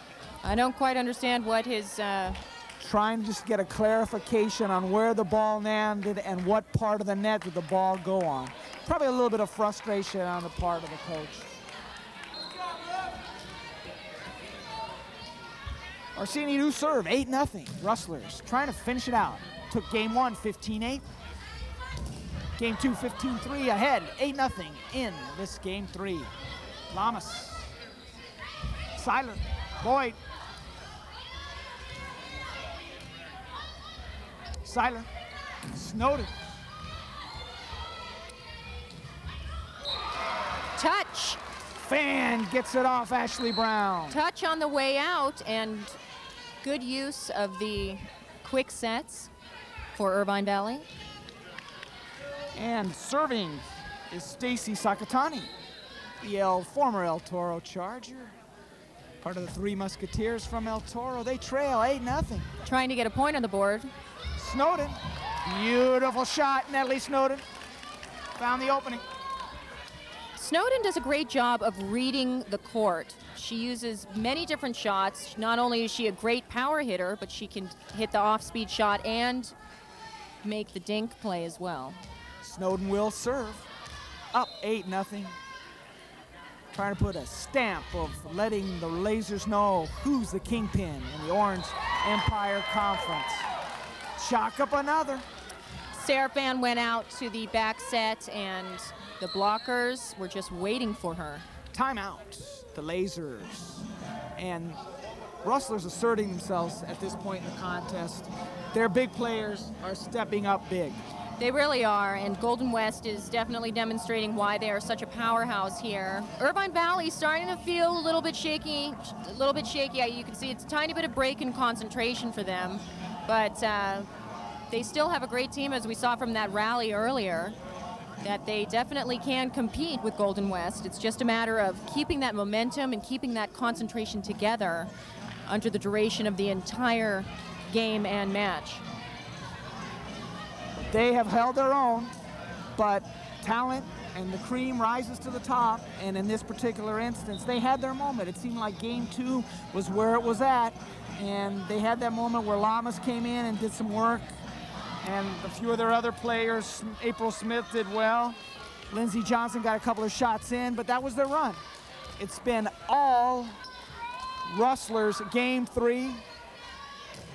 I don't quite understand what his... Trying to just get a clarification on where the ball landed and what part of the net did the ball go on. Probably a little bit of frustration on the part of the coach. Orsini to serve, 8-0. Rustlers trying to finish it out. Took game 1, 15-8. Game 2, 15-3 ahead, 8-0 in this game 3. Lamas, Seiler, Boyd. Seiler, Snowden. Touch. Fan gets it off Ashley Brown. Touch on the way out, and good use of the quick sets for Irvine Valley. And serving is Stacy Sakatani, the former El Toro Charger. Part of the Three Musketeers from El Toro. They trail 8-0. Trying to get a point on the board. Snowden, beautiful shot, Natalie Snowden. found the opening. Snowden does a great job of reading the court. She uses many different shots. Not only is she a great power hitter, but she can hit the off-speed shot and make the dink play as well. Snowden will serve. Up 8-0. Trying to put a stamp of letting the Lasers know who's the kingpin in the Orange Empire Conference. Chalk up another. Seraphan went out to the back set, and the blockers were just waiting for her. Timeout. The Lasers and Rustlers asserting themselves at this point in the contest. Their big players are stepping up big. They really are, and Golden West is definitely demonstrating why they are such a powerhouse here. Irvine Valley starting to feel a little bit shaky. You can see it's a tiny bit of break in concentration for them, but they still have a great team, as we saw from that rally earlier, that they definitely can compete with Golden West. It's just a matter of keeping that momentum and keeping that concentration together under the duration of the entire game and match. They have held their own, but talent and the cream rises to the top, and in this particular instance, they had their moment. It seemed like game 2 was where it was at, and they had that moment where Lamas came in and did some work, and a few of their other players, April Smith did well. Lindsey Johnson got a couple of shots in, but that was their run. It's been all Rustlers game 3.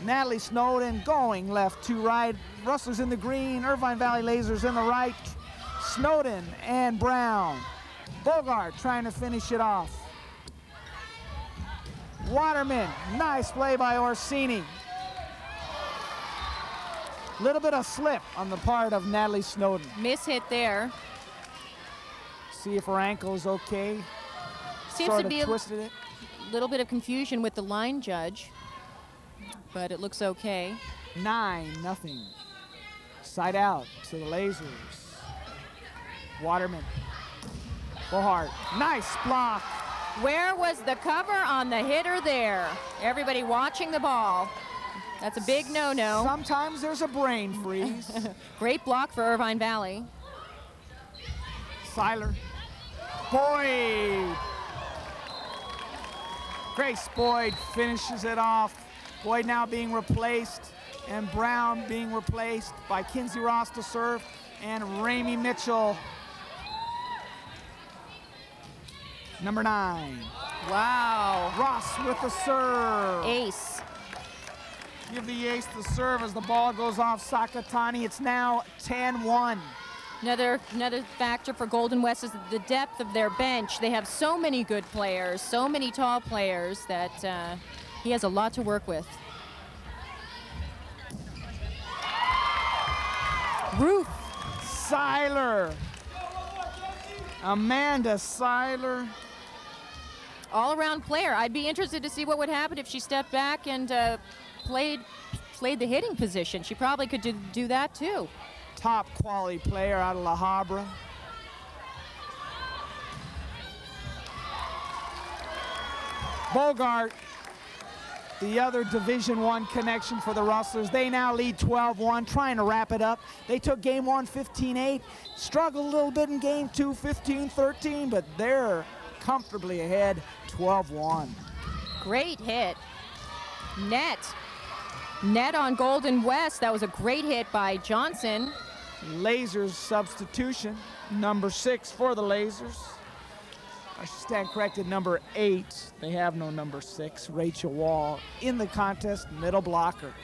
Natalie Snowden going left to right. Rustlers in the green, Irvine Valley Lasers in the right. Snowden and Brown. Bogart trying to finish it off. Waterman, nice play by Orsini. Little bit of slip on the part of Natalie Snowden. Miss-hit there. See if her ankle is okay. Seems sort to of be twisted it. Little bit of confusion with the line judge, but it looks okay. 9-0. Side out to the Lasers. Waterman. Bohart. Nice block. Where was the cover on the hitter there? Everybody watching the ball. That's a big no-no. Sometimes there's a brain freeze. Great block for Irvine Valley. Seiler. Boyd. Grace Boyd finishes it off. Boyd now being replaced, and Brown being replaced by Kinsey Ross to serve, and Ramey Mitchell. Number 9. Wow. Ross with the serve. Ace. Give the ace the serve as the ball goes off Sakatani. It's now 10-1. Another factor for Golden West is the depth of their bench. They have so many good players, so many tall players that he has a lot to work with. Ruth. Seiler. Amanda Seiler. All-around player. I'd be interested to see what would happen if she stepped back and played the hitting position. She probably could do that too. Top quality player out of La Habra. Bogart, the other Division I connection for the Rustlers. They now lead 12-1, trying to wrap it up. They took game 1 15-8, struggled a little bit in game 2 15-13, but they're comfortably ahead 12-1. Great hit. Net on Golden West. That was a great hit by Johnson. Lasers substitution, number 6 for the Lasers. I should stand corrected, number 8. They have no number 6. Rachel Wall in the contest, middle blocker.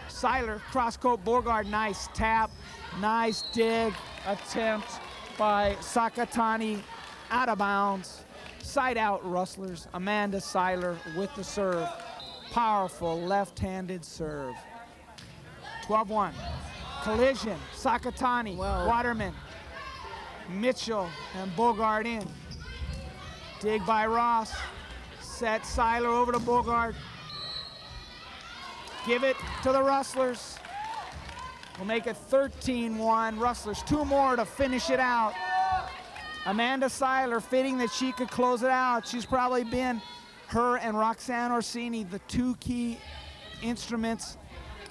Seiler, cross-court, Bogart, nice tap, nice dig, attempt by Sakatani, out of bounds. Side out Rustlers, Amanda Seiler with the serve. Powerful left-handed serve. 12-1. Collision, Sakatani, Whoa. Waterman, Mitchell, and Bogart in. Dig by Ross. Set Seiler over to Bogart. Give it to the Rustlers. We'll make it 13-1. Rustlers, 2 more to finish it out. Amanda Seiler, fitting that she could close it out. She's probably been, her and Roxanne Orsini, the 2 key instruments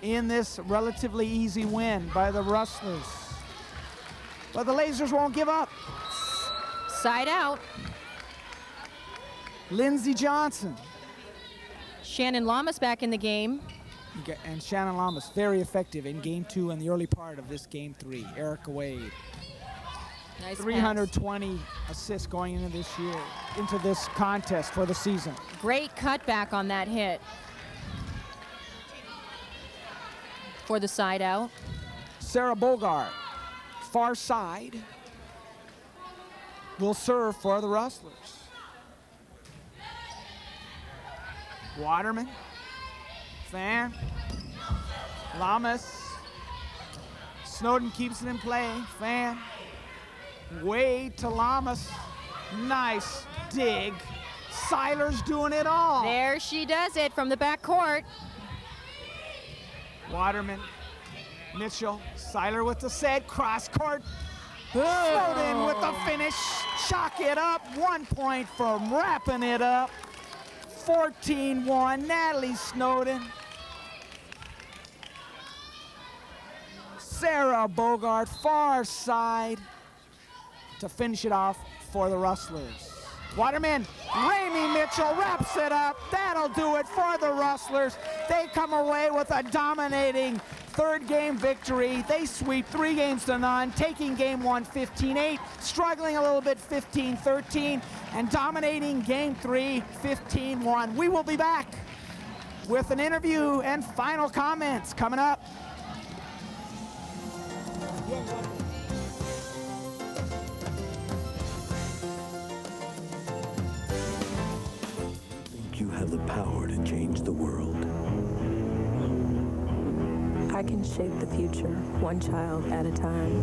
in this relatively easy win by the Rustlers. but the Lasers won't give up. Side out. Lindsey Johnson. Shannon Lamas back in the game. And Shannon Lamas, very effective in game 2 and the early part of this game 3. Erica Wade. Nice 320 assists going into this year, into this contest for the season. Great cutback on that hit. For the side out. Sarah Bogart, far side, will serve for the Rustlers. Waterman, Fan, Lamas, Snowden keeps it in play, Fan, Wade to Lamas, nice dig. Seiler's doing it all. There she does it from the back court. Waterman, Mitchell, Seiler with the set, cross court. Snowden with the finish, chalk it up, 1 point for wrapping it up. 14-1, Natalie Snowden. Sarah Bogart, far side, to finish it off for the Rustlers. Waterman, Ramey Mitchell wraps it up. That'll do it for the Rustlers. They come away with a dominating third game victory. They sweep 3 games to none, taking game 1 15-8, struggling a little bit 15-13, and dominating game 3 15-1. We will be back with an interview and final comments coming up. You have the power to change the world. I can shape the future, one child at a time.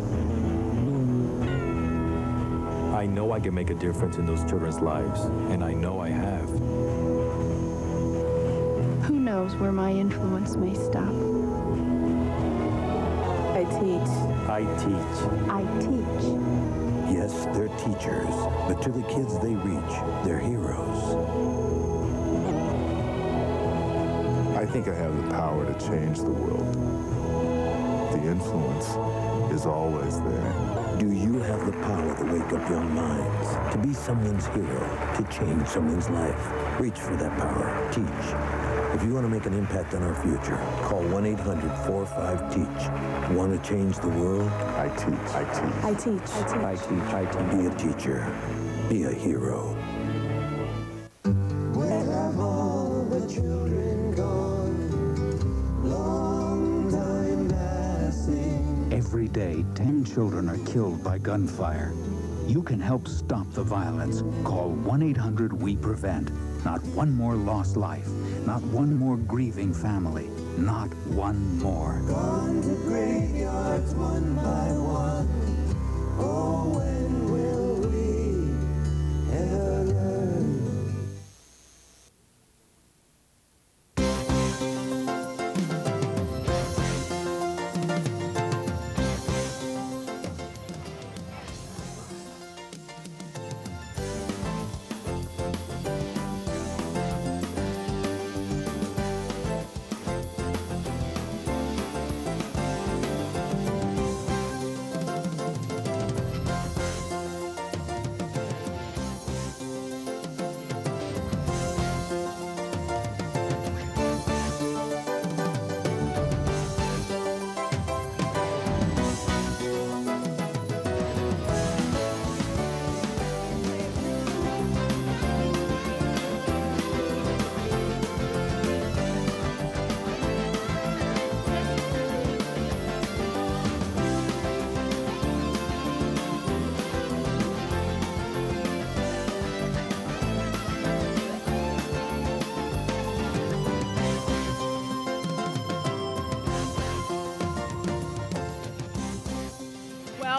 I know I can make a difference in those children's lives, and I know I have. Who knows where my influence may stop? I teach. I teach. I teach. Yes, they're teachers, but to the kids they reach, they're heroes. I think I have the power to change the world. The influence is always there. Do you have the power to wake up young minds, to be someone's hero, to change someone's life? Reach for that power. Teach. If you want to make an impact on our future, call 1-800-45-TEACH. Want to change the world? I teach. I teach. I teach. I teach. I teach. Be a teacher. Be a hero. Where have all the children gone? Long time passing. Every day, 10 children are killed by gunfire. You can help stop the violence. Call 1-800-WE-PREVENT. Not one more lost life. Not one more grieving family. Not one more. Gone to graveyards one by one. Oh, when will we ever learn?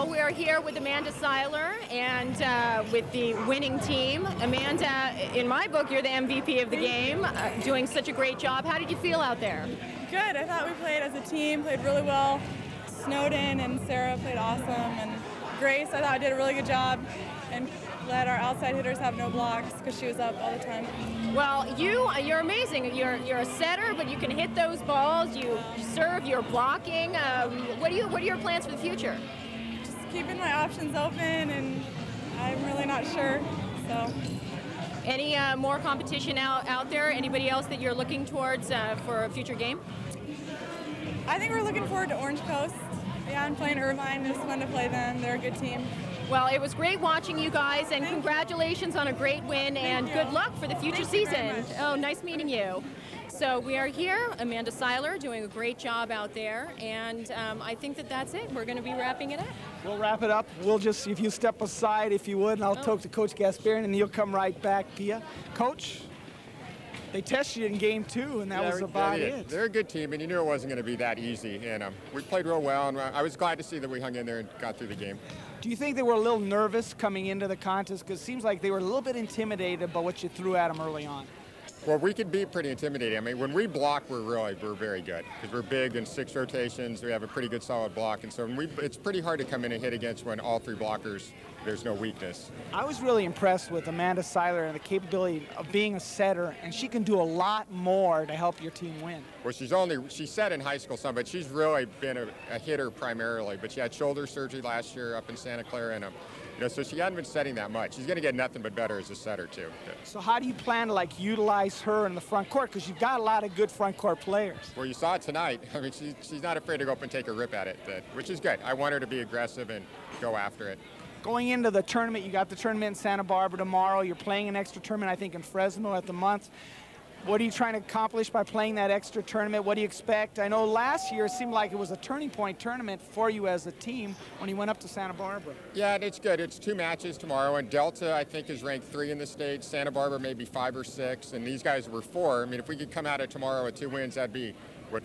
We are here with Amanda Seiler and with the winning team. Amanda, in my book, you're the MVP of the game, doing such a great job. How did you feel out there? Good. I thought we played as a team, played really well. Snowden and Sarah played awesome, and Grace, I thought, did a really good job and let our outside hitters have no blocks because she was up all the time. Well, you're amazing. You're a setter, but you can hit those balls. You serve. You're blocking. What are your plans for the future? keeping my options open, and I'm really not sure. So. Any more competition out there? Anybody else that you're looking towards for a future game? I think we're looking forward to Orange Coast. Yeah, I'm playing Irvine. It's fun to play them. They're a good team. Well, it was great watching you guys, and congratulations on a great win, and good luck for the future season. Oh, nice meeting you. So we are here, Amanda Seiler doing a great job out there, and I think that that's it. We're going to be wrapping it up. We'll wrap it up. We'll just, if you step aside, if you would, and I'll talk to Coach Gasparian, and you'll come right back, Pia. Coach, they tested you in game 2, and that was about it. They're a good team, and you knew it wasn't going to be that easy. And we played real well, and I was glad to see that we hung in there and got through the game. Do you think they were a little nervous coming into the contest? Because it seems like they were a little bit intimidated by what you threw at them early on. Well, we could be pretty intimidating. I mean, when we block, we're very good because we're big in 6 rotations. We have a pretty good solid block, and so it's pretty hard to come in and hit against when all 3 blockers, there's no weakness. I was really impressed with Amanda Seiler and the capability of being a setter, and she can do a lot more to help your team win. Well, she set in high school some, but she's really been a hitter primarily. But she had shoulder surgery last year up in Santa Clara, and so she hadn't been setting that much. She's going to get nothing but better as a setter, too. So how do you plan to, utilize her in the front court? Because you've got a lot of good front court players. Well, you saw it tonight. I mean, she's not afraid to go up and take a rip at it, which is good. I want her to be aggressive and go after it. Going into the tournament, you got the tournament in Santa Barbara tomorrow. You're playing an extra tournament, I think, in Fresno at the month. What are you trying to accomplish by playing that extra tournament? What do you expect? I know last year it seemed like it was a turning point tournament for you as a team when you went up to Santa Barbara. Yeah, it's good. It's 2 matches tomorrow, and Delta, I think, is ranked 3 in the state. Santa Barbara maybe 5 or 6, and these guys were 4. I mean, if we could come out of tomorrow with 2 wins, that'd be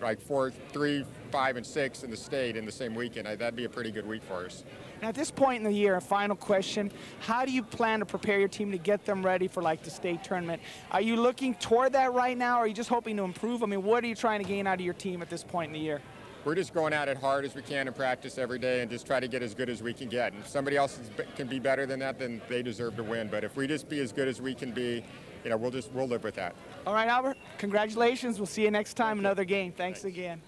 like 4, 3, 5, and 6 in the state in the same weekend. That'd be a pretty good week for us. Now, at this point in the year, a final question, how do you plan to prepare your team to get them ready for the state tournament? Are you looking toward that right now, or are you just hoping to improve? I mean, what are you trying to gain out of your team at this point in the year? We're just going at it hard as we can in practice every day and just try to get as good as we can get. And if somebody else can be better than that, then they deserve to win. But if we just be as good as we can be, we'll live with that. All right, Albert, congratulations. We'll see you next time, another game. Thanks again.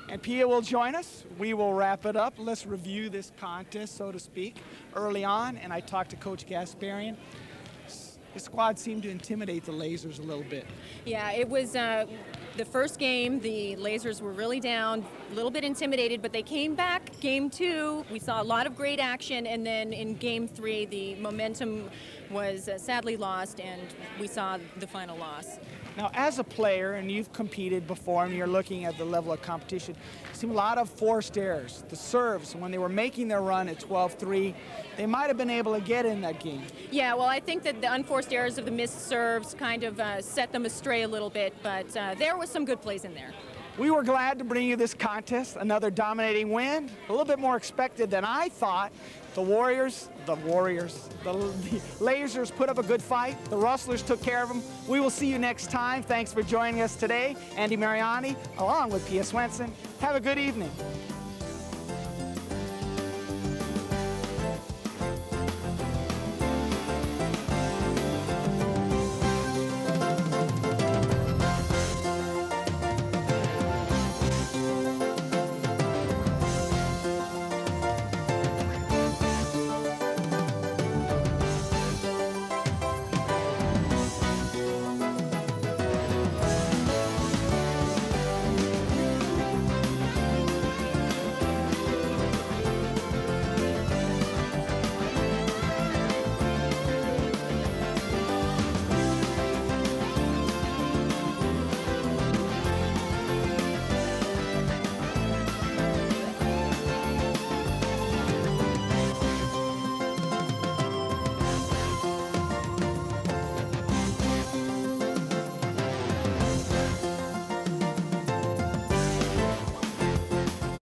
And Pia will join us. We will wrap it up. Let's review this contest, so to speak, early on. And I talked to Coach Gasparian. The squad seemed to intimidate the Lasers a little bit. Yeah, it was the first game. The Lasers were really down, a little bit intimidated, but they came back. Game 2, we saw a lot of great action, and then in Game 3, the momentum was sadly lost, and we saw the final loss. Now, as a player, and you've competed before, and you're looking at the level of competition, you see a lot of forced errors. The serves, when they were making their run at 12-3, they might have been able to get in that game. Yeah, well, I think that the unforced errors of the missed serves kind of set them astray a little bit, but there was some good plays in there. We were glad to bring you this contest, another dominating win, a little bit more expected than I thought. The Lasers put up a good fight. The Rustlers took care of them. We will see you next time. Thanks for joining us today. Andy Mariani, along with Pia Swenson. Have a good evening.